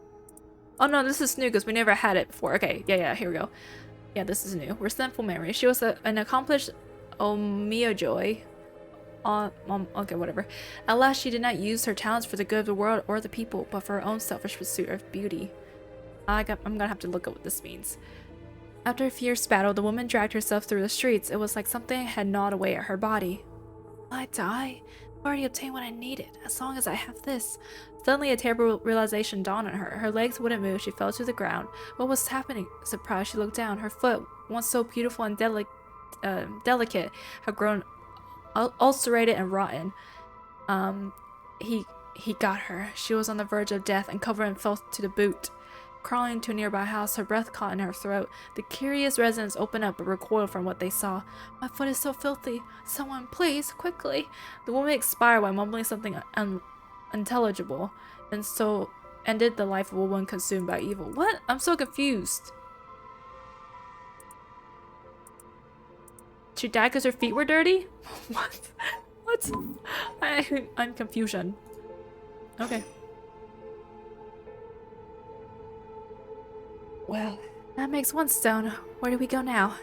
Oh no, this is new because we never had it before. Okay, yeah, here we go. Yeah, this is new. Resentful memory. She was an accomplished Onmyoji. Okay, whatever. At last, she did not use her talents for the good of the world or the people, but for her own selfish pursuit of beauty. I'm gonna have to look at what this means. After a fierce battle, the woman dragged herself through the streets. It was like something had gnawed away at her body. Will I die? I've already obtained what I needed, as long as I have this. Suddenly, a terrible realization dawned on her. Her legs wouldn't move. She fell to the ground. What was happening? Surprised, she looked down. Her foot, once so beautiful and delicate, had grown ulcerated and rotten. He got her. She was on the verge of death and covered in filth to the boot. Crawling to a nearby house, her breath caught in her throat. The curious residents opened up but recoiled from what they saw. My foot is so filthy. Someone, please, quickly. The woman expired while mumbling something unintelligible, and ended the life of a woman consumed by evil. What? I'm so confused. She died because her feet were dirty? What? What? I'm confusion. Okay. Well, that makes one stone. Where do we go now?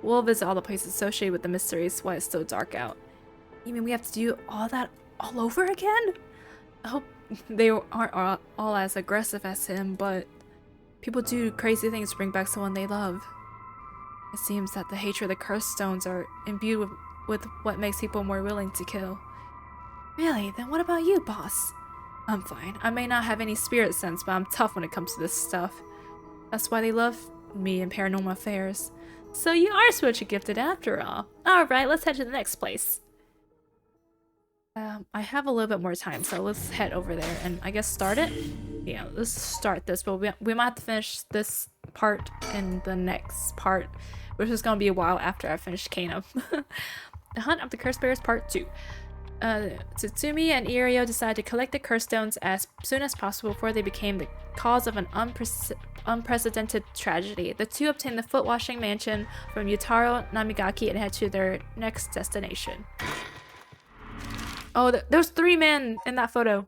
We'll visit all the places associated with the mysteries while it's still dark out. You mean we have to do all that all over again? I hope they aren't all as aggressive as him, but people do crazy things to bring back someone they love. It seems that the hatred of the cursed stones are imbued with what makes people more willing to kill. Really? Then what about you, boss? I'm fine. I may not have any spirit sense, but I'm tough when it comes to this stuff. That's why they love me in paranormal affairs. So you are spiritually gifted after all. Alright, let's head to the next place. I have a little bit more time, so let's head over there and I guess start it? Yeah, let's start this, but we might have to finish this part in the next part, which is going to be a while after I finish Kano. The Hunt of the Curse Bearers Part 2. Tsutsumi and Irio decided to collect the curse stones as soon as possible before they became the cause of an unprecedented tragedy. The two obtained the foot-washing mansion from Yutaro Namigaki and head to their next destination. Oh, there's 3 men in that photo.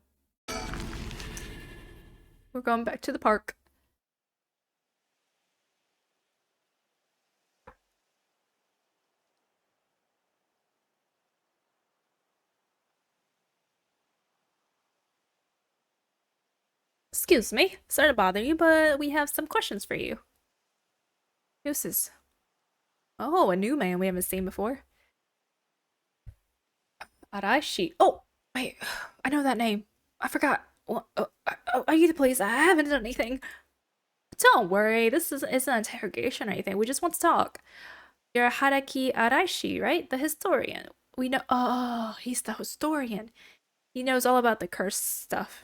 We're going back to the park. Excuse me, sorry to bother you, but we have some questions for you. Deuces. Oh, a new man we haven't seen before. Araishi. Oh, wait, I know that name. I forgot. Are you the police? I haven't done anything. Don't worry, this isn't an interrogation or anything. We just want to talk. You're Haraki Araishi, right? The historian. We know. Oh, he's the historian. He knows all about the curse stuff.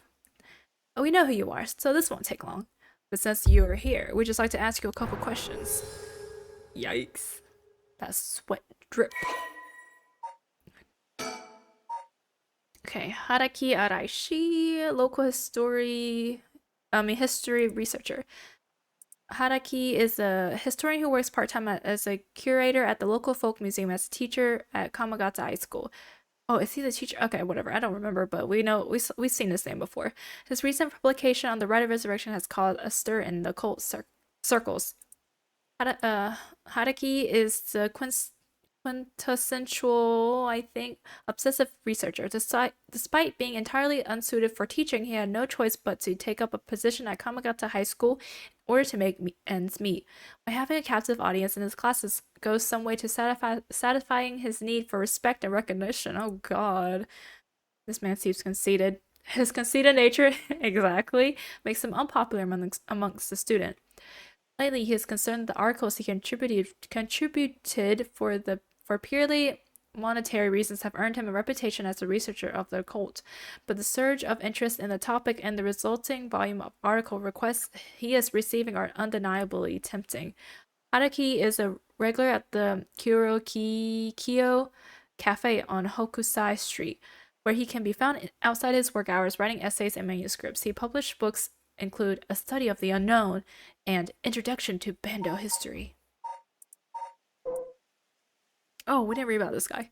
Oh, we know who you are, so this won't take long. But since you're here, we'd just like to ask you a couple questions. Yikes. That sweat drip. Okay, Haraki Araishi, local history researcher. Haraki is a historian who works part-time as a curator at the local folk museum as a teacher at Kamagata High School. Oh, is he the teacher? Okay, whatever. I don't remember, but we know we've seen this name before. His recent publication on the Rite of Resurrection has caused a stir in the cult circles. Haraki is the quintessential, I think, obsessive researcher. Despite being entirely unsuited for teaching, he had no choice but to take up a position at Kamagata High School in order to make ends meet. By having a captive audience in his classes goes some way to satisfying his need for respect and recognition. Oh god. This man seems conceited. His conceited nature, exactly, makes him unpopular amongst the student. Lately, he is concerned that the articles he contributed for purely monetary reasons have earned him a reputation as a researcher of the occult, but the surge of interest in the topic and the resulting volume of article requests he is receiving are undeniably tempting. Haraki is a regular at the Kiyo Cafe on Hokusai Street, where he can be found outside his work hours writing essays and manuscripts. He published books include A Study of the Unknown and Introduction to Bando History. Oh, we didn't read about this guy.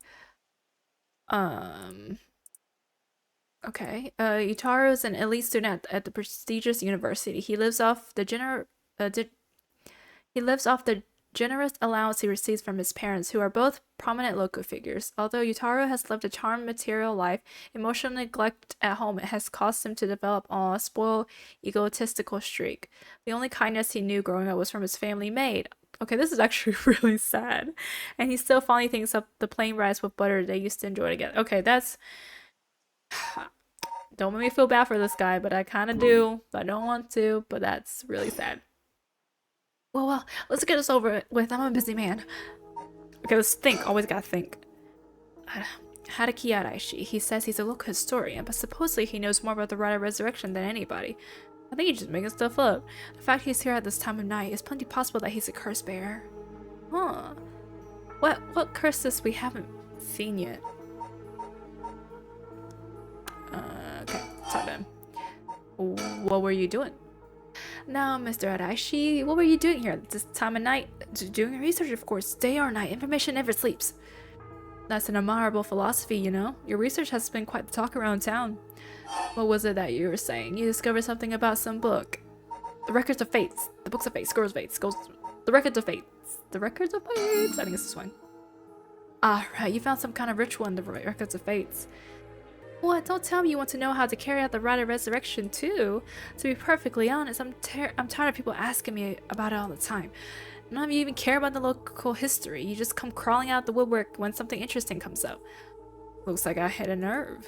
Okay. Yutaro is an elite student at the prestigious university. He lives off the generous allowance he receives from his parents, who are both prominent local figures. Although Yutaro has lived a charmed material life, emotional neglect at home has caused him to develop a spoiled, egotistical streak. The only kindness he knew growing up was from his family maid. Okay, this is actually really sad. And he still fondly thinks of the plain rice with butter they used to enjoy together. Okay, that's... Don't make me feel bad for this guy, but I kind of do. I don't want to, but that's really sad. Well, let's get this over with. I'm a busy man. Okay, let's think. Always gotta think. Haraki Araishi. He says he's a local historian, but supposedly he knows more about the Rite of Resurrection than anybody. I think he's just making stuff up. The fact he's here at this time of night is plenty possible that he's a curse bearer. Huh. What curses we haven't seen yet? Okay, talk to him. What were you doing? Now, Mr. Araishi, what were you doing here at this time of night? Doing research, of course. Day or night, information never sleeps. That's an admirable philosophy, you know? Your research has been quite the talk around town. What was it that you were saying? You discovered something about some book. The Records of Fates. The Books of Fates. Scrolls of Fates. The Records of Fates. The Records of Fates? I think it's this one. Ah, right. You found some kind of ritual in the Records of Fates. What? Don't tell me you want to know how to carry out the rite of resurrection too. To be perfectly honest, I'm tired of people asking me about it all the time. None of you even care about the local history. You just come crawling out the woodwork when something interesting comes up. Looks like I hit a nerve.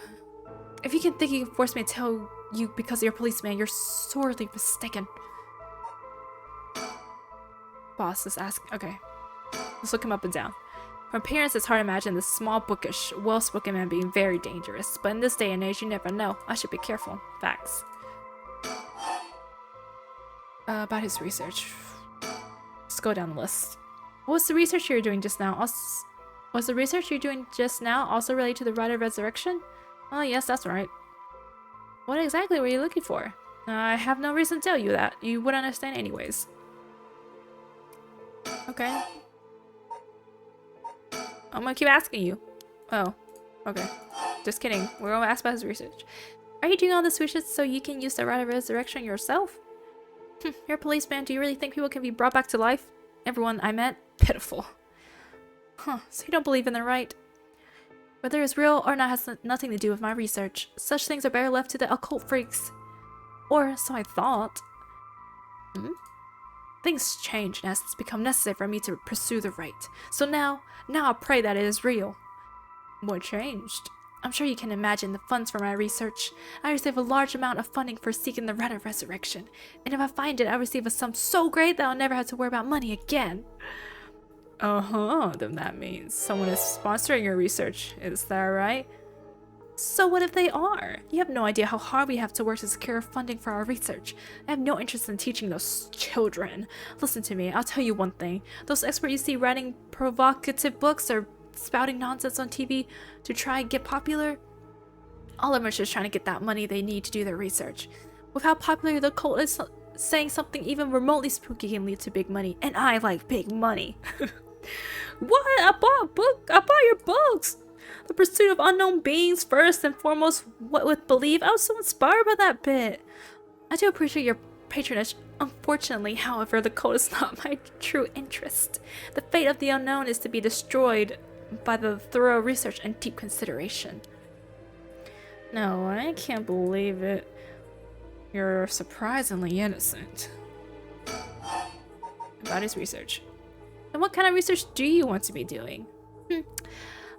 If you can think you can force me to tell you because you're a policeman, you're sorely mistaken. Boss is asking. Okay. Let's look him up and down. From appearance, it's hard to imagine this small, bookish, well-spoken man being very dangerous. But in this day and age, you never know. I should be careful. Facts. About his research. Let's go down the list. What's the research you're doing just now? Was the research you're doing just now also related to the rite of resurrection? Oh, yes, that's right. What exactly were you looking for? I have no reason to tell you that. You wouldn't understand anyways. Okay. I'm gonna keep asking you. Oh, okay. Just kidding. We're gonna ask about his research. Are you doing all this research so you can use the rite of resurrection yourself? You're a policeman. Do you really think people can be brought back to life? Everyone I met? Pitiful. Huh, so you don't believe in the rite? Whether it's real or not has nothing to do with my research. Such things are better left to the occult freaks. Or so I thought. Things change and it's become necessary for me to pursue the rite. So now I pray that it is real. What changed? I'm sure you can imagine the funds for my research. I receive a large amount of funding for seeking the rite of resurrection. And if I find it, I receive a sum so great that I'll never have to worry about money again. Then that means someone is sponsoring your research. Is that right? So what if they are? You have no idea how hard we have to work to secure funding for our research. I have no interest in teaching those children. Listen to me, I'll tell you one thing. Those experts you see writing provocative books or spouting nonsense on TV to try and get popular, all of them are just trying to get that money they need to do their research. With how popular the cult is, saying something even remotely spooky can lead to big money, and I like big money. What? I bought your books! The pursuit of unknown beings first and foremost, what with belief. I was so inspired by that bit. I do appreciate your patronage. Unfortunately, however, the cult is not my true interest. The fate of the unknown is to be destroyed by the thorough research and deep consideration. No, I can't believe it. You're surprisingly innocent. About his research. And what kind of research do you want to be doing?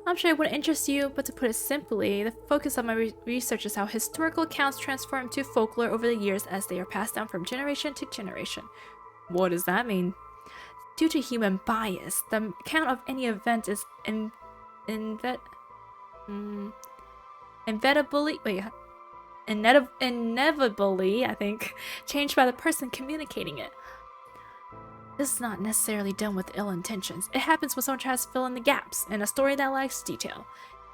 I'm sure it wouldn't interest you, but to put it simply, the focus of my research is how historical accounts transform into folklore over the years as they are passed down from generation to generation. What does that mean? Due to human bias, the account of any event is inevitably, I think, changed by the person communicating it. This is not necessarily done with ill intentions. It happens when someone tries to fill in the gaps in a story that lacks detail.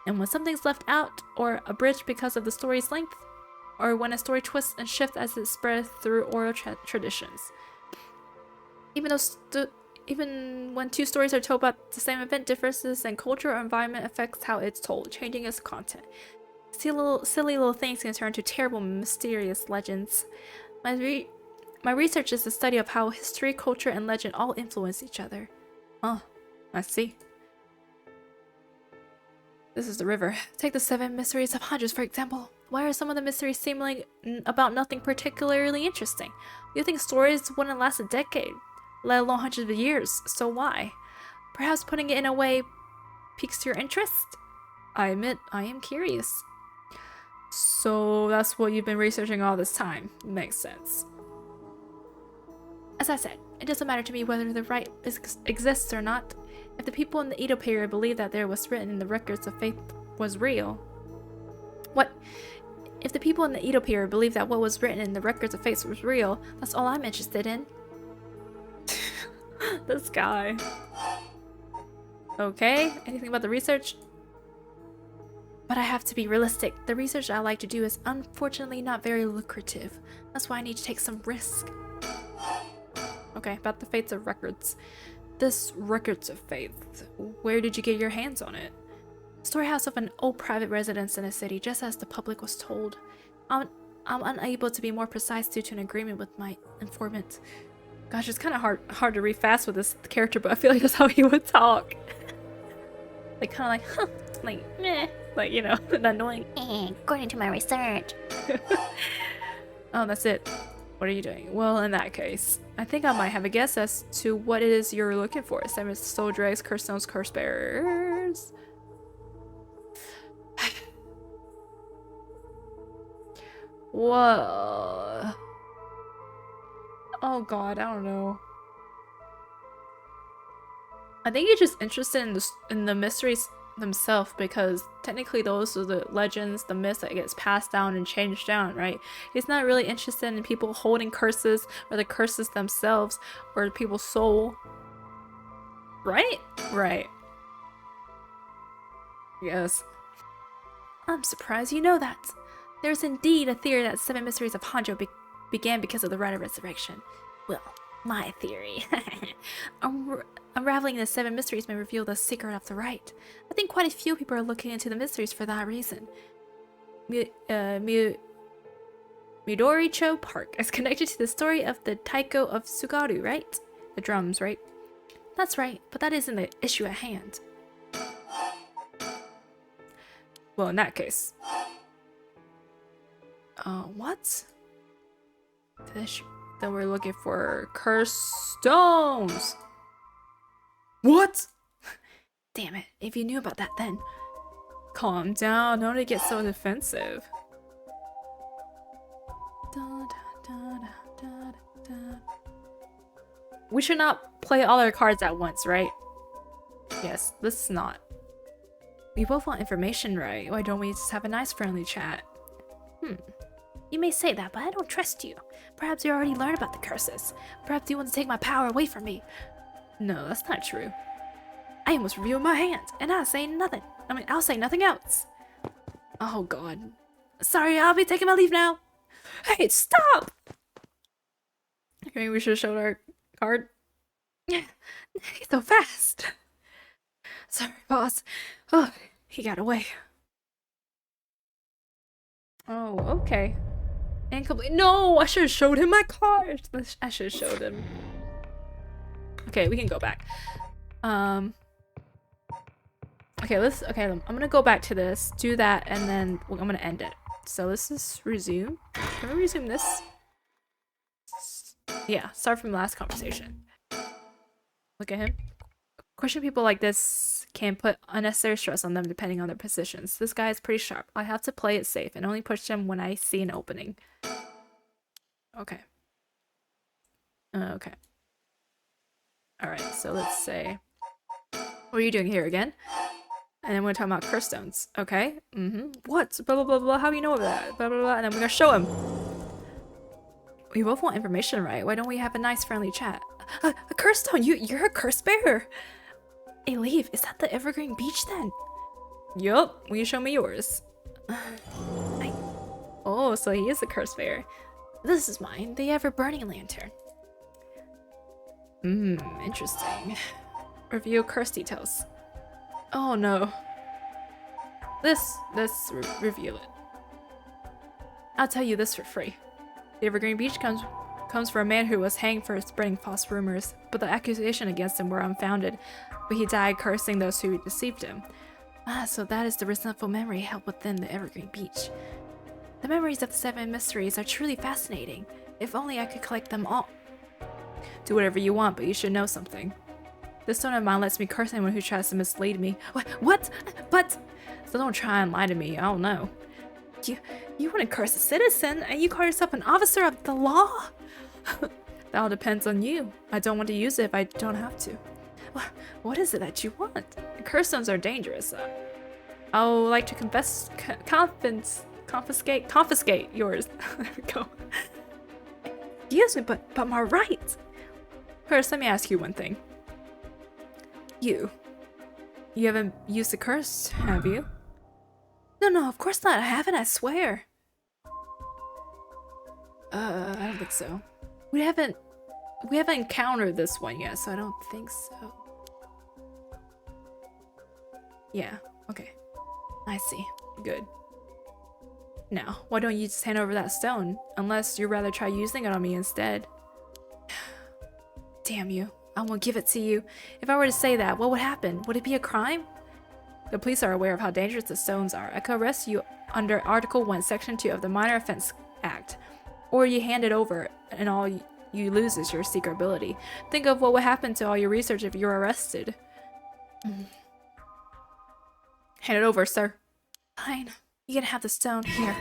And when something's left out or abridged because of the story's length, or when a story twists and shifts as it spreads through oral traditions. Even when two stories are told about the same event, differences in culture or environment affects how it's told, changing its content. Silly little things can turn into terrible, mysterious legends. My research is the study of how history, culture, and legend all influence each other. Oh, I see. This is the river. Take the 7 mysteries of Honjo, for example. Why are some of the mysteries seemingly about nothing particularly interesting? You think stories wouldn't last a decade, let alone hundreds of years, so why? Perhaps putting it in a way piques your interest? I admit, I am curious. So that's what you've been researching all this time. Makes sense. As I said, it doesn't matter to me whether the rite exists or not. If the people in the Edo period believe that there was written in the records of faith was real... What? If the people in the Edo period believe that what was written in the records of faith was real, that's all I'm interested in. This guy. Okay, anything about the research? But I have to be realistic. The research I like to do is unfortunately not very lucrative. That's why I need to take some risk. Okay, about the fates of records. This Records of Faith, where did you get your hands on it? Storehouse of an old private residence in a city, just as the public was told. I'm unable to be more precise due to an agreement with my informant. Gosh, it's kind of hard to read fast with this character, but I feel like that's how he would talk. Like, kind of like, huh, like, meh. Like, you know, annoying. According to my research. Oh, that's it. What are you doing? Well, in that case, I think I might have a guess as to what it is you're looking for. Seven soul dregs, curse stones, curse bearers. Whoa. Oh god, I don't know. I think he's just interested in the mysteries themselves, because technically those are the legends, the myths that gets passed down and changed down, right? He's not really interested in people holding curses or the curses themselves or people's soul. Right? Right. Yes. I'm surprised you know that. There's indeed a theory that 7 mysteries of Honjo began because of the rite of resurrection. Well, my theory. Unraveling the 7 mysteries may reveal the secret of the rite. I think quite a few people are looking into the mysteries for that reason. Midoricho Park is connected to the story of the Taiko of Tsugaru, right? The drums, right? That's right, but that isn't the issue at hand. Well, in that case. What? The issue that we're looking for cursed stones. What? Damn it, if you knew about that then. Calm down, don't get so defensive. We should not play all our cards at once, right? Yes, let's not. We both want information, right? Why don't we just have a nice friendly chat? You may say that, but I don't trust you. Perhaps you already learned about the curses. Perhaps you want to take my power away from me. No, that's not true. I almost revealed my hand, and I'll say nothing. I'll say nothing else. Oh god. Sorry, I'll be taking my leave now. Hey, stop! Maybe we should have showed our card. He's so fast. Sorry, boss. Oh, he got away. Oh, okay. Incomplete. No, I should have showed him my card. I should have showed him. Okay, we can go back. Okay, I'm gonna go back to this, do that, and then I'm gonna end it. So let's just resume. Can we resume this? Yeah, start from the last conversation. Look at him. Question people like this can put unnecessary stress on them depending on their positions. This guy is pretty sharp. I have to play it safe and only push him when I see an opening. Okay. Okay. Alright, so let's say... What are you doing here again? And then we're talking about curse stones. Okay. What? Blah, blah, blah, blah. How do you know that? Blah, blah, blah. And then we're gonna show him. We both want information, right? Why don't we have a nice friendly chat? A curse stone? You're a curse bearer. Hey, Leaf, is that the Evergreen Beach then? Yup. Will you show me yours? Oh, so he is a curse bearer. This is mine, the ever-burning lantern. Interesting. Review curse details. Oh no. Let's reveal it. I'll tell you this for free. The Evergreen Beach comes from a man who was hanged for spreading false rumors, but the accusation against him were unfounded. But he died cursing those who deceived him. So that is the resentful memory held within the Evergreen Beach. The memories of the 7 mysteries are truly fascinating. If only I could collect them all. Do whatever you want, but you should know something. This stone of mine lets me curse anyone who tries to mislead me. What? But... So don't try and lie to me, I don't know. You wouldn't curse a citizen, and you call yourself an officer of the law? That all depends on you. I don't want to use it if I don't have to. What is it that you want? Curse stones are dangerous. I would like to confiscate yours. There we go. Excuse me, but my right. First, let me ask you one thing. You haven't used a curse, have you? No, of course not. I haven't, I swear. I don't think so. We haven't encountered this one yet, so I don't think so. Yeah, okay. I see. Good. Now, why don't you just hand over that stone? Unless you'd rather try using it on me instead. Damn you. I won't give it to you. If I were to say that, what would happen? Would it be a crime? The police are aware of how dangerous the stones are. I could arrest you under Article 1, Section 2 of the Minor Offense Act. Or you hand it over, and all you lose is your secret ability. Think of what would happen to all your research if you were arrested. Hand it over, sir. Fine. You can have the stone here.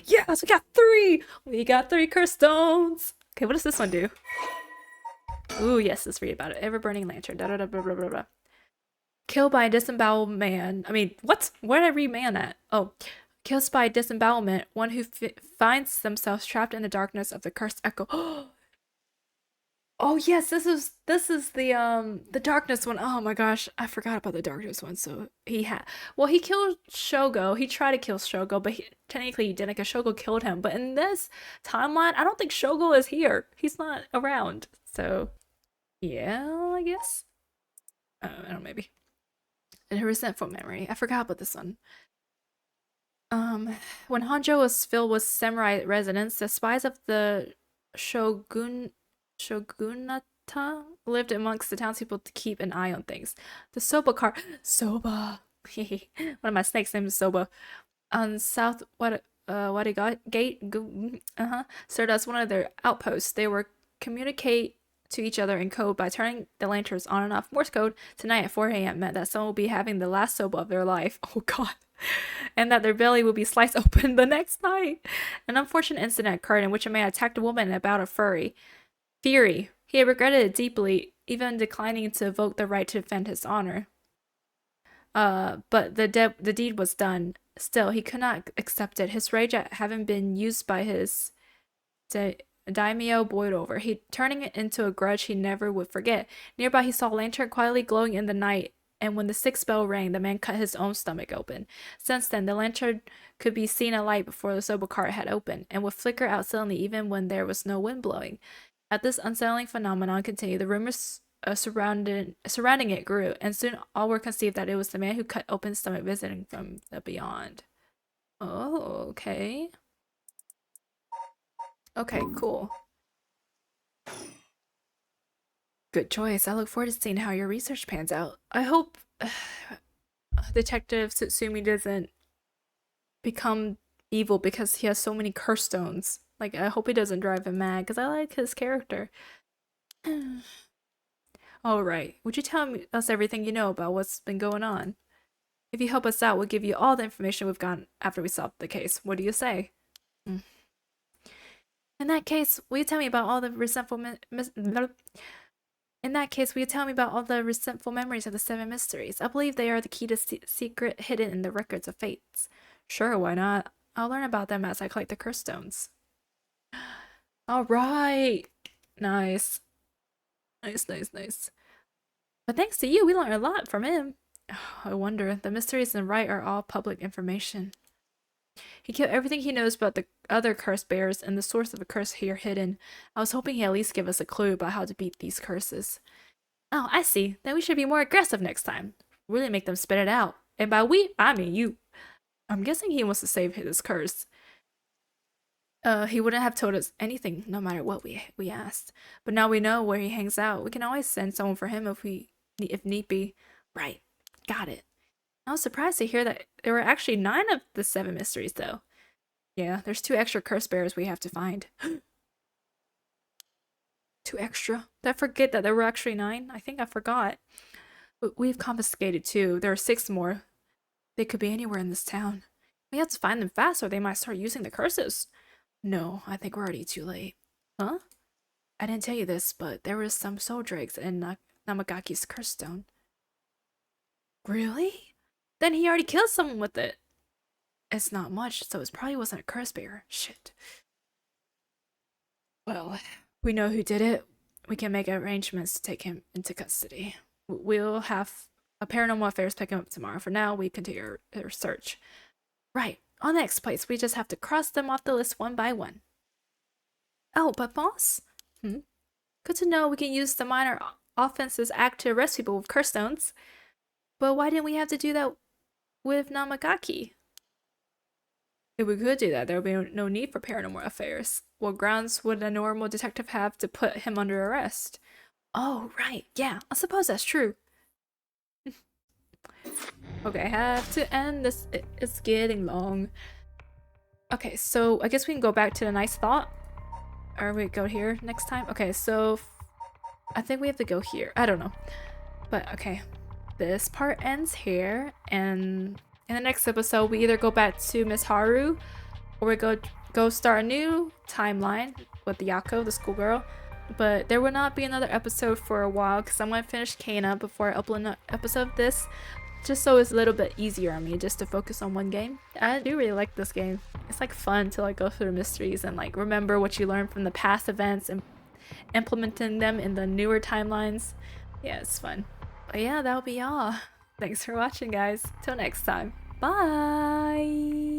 Yes, we got 3! We got 3 cursed stones! Okay, what does this one do? Ooh, yes, let's read about it. Ever-burning lantern. Da da da blah blah blah blah. Killed by a disemboweled man. I mean, what? Where did I read man at? Oh. Killed by disembowelment, one who finds themselves trapped in the darkness of the cursed echo. Oh yes, this is the darkness one. Oh my gosh, I forgot about the darkness one. So he killed Shogo. He tried to kill Shogo, but technically he didn't, because Shogo killed him. But in this timeline, I don't think Shogo is here. He's not around. So yeah, I guess. I don't know, maybe. And a resentful memory. I forgot about this one. When Honjo was filled with samurai residents, the spies of the shogunate lived amongst the townspeople to keep an eye on things. The Soba, one of my snakes named Soba, on South Gate, served as one of their outposts. They were communicate to each other in code by turning the lanterns on and off. Morse code tonight at 4 a.m. meant that someone will be having the last soba of their life. Oh god. And that their belly will be sliced open the next night. An unfortunate incident occurred in which a man attacked a woman about a fury. He had regretted it deeply, even declining to evoke the right to defend his honor. But the deed was done. Still, he could not accept it. His rage at having been used by his daimyo boiled over, turning it into a grudge he never would forget. Nearby, he saw a lantern quietly glowing in the night, and when the 6th bell rang, the man cut his own stomach open. Since then, the lantern could be seen alight before the soba cart had opened, and would flicker out suddenly even when there was no wind blowing. As this unsettling phenomenon continued, the rumors surrounding it grew, and soon all were conceived that it was the man who cut open his stomach visiting from the beyond. Oh, okay. Okay, cool. Good choice. I look forward to seeing how your research pans out. I hope Detective Tsutsumi doesn't become evil because he has so many curse stones. Like, I hope he doesn't drive him mad, because I like his character. Alright, would you tell us everything you know about what's been going on? If you help us out, we'll give you all the information we've gotten after we solve the case. What do you say? In that case, will you tell me about all the resentful memories of the 7 mysteries? I believe they are the key to secret hidden in the records of fates. Sure, why not? I'll learn about them as I collect the curse stones. Alright! Nice. Nice. But thanks to you, we learned a lot from him. I wonder, the mysteries in Right are all public information. He killed everything he knows about the other curse bearers and the source of the curse here hidden. I was hoping he'd at least give us a clue about how to beat these curses. Oh, I see. Then we should be more aggressive next time. Really make them spit it out. And by we, I mean you. I'm guessing he wants to save his curse. He wouldn't have told us anything, no matter what we asked. But now we know where he hangs out. We can always send someone for him if need be. Right. Got it. I was surprised to hear that there were actually 9 of the 7 mysteries, though. Yeah, there's 2 extra curse bearers we have to find. 2 extra? Did I forget that there were actually 9? I think I forgot. But we've confiscated 2. There are 6 more. They could be anywhere in this town. We have to find them fast or they might start using the curses. No, I think we're already too late. Huh? I didn't tell you this, but there was some soul dregs in Namagaki's curse stone. Really? Then he already killed someone with it. It's not much, so it probably wasn't a curse bearer. Shit. Well, we know who did it. We can make arrangements to take him into custody. We'll have a paranormal affairs pick him up tomorrow. For now, we continue our search. Right. On the next place, we just have to cross them off the list one by one. Oh, but boss? Good to know we can use the minor offenses act to arrest people with curse stones. But why didn't we have to do that with Namagaki? If we could do that, there would be no need for paranormal affairs. What grounds would a normal detective have to put him under arrest? Oh, right. Yeah, I suppose that's true. Okay, I have to end this. It's getting long. Okay, so I guess we can go back to the nice thought. Or we go here next time? Okay, so I think we have to go here. I don't know. But okay, this part ends here, and in the next episode, we either go back to Miss Haru, or we go start a new timeline with Yako, the schoolgirl. But there will not be another episode for a while because I'm gonna finish Kana before I upload an episode of this, just so it's a little bit easier on me just to focus on one game. I do really like this game. It's like fun to like go through the mysteries and like remember what you learned from the past events and implementing them in the newer timelines. Yeah, it's fun. But yeah, that'll be all. Thanks for watching, guys. Till next time. Bye!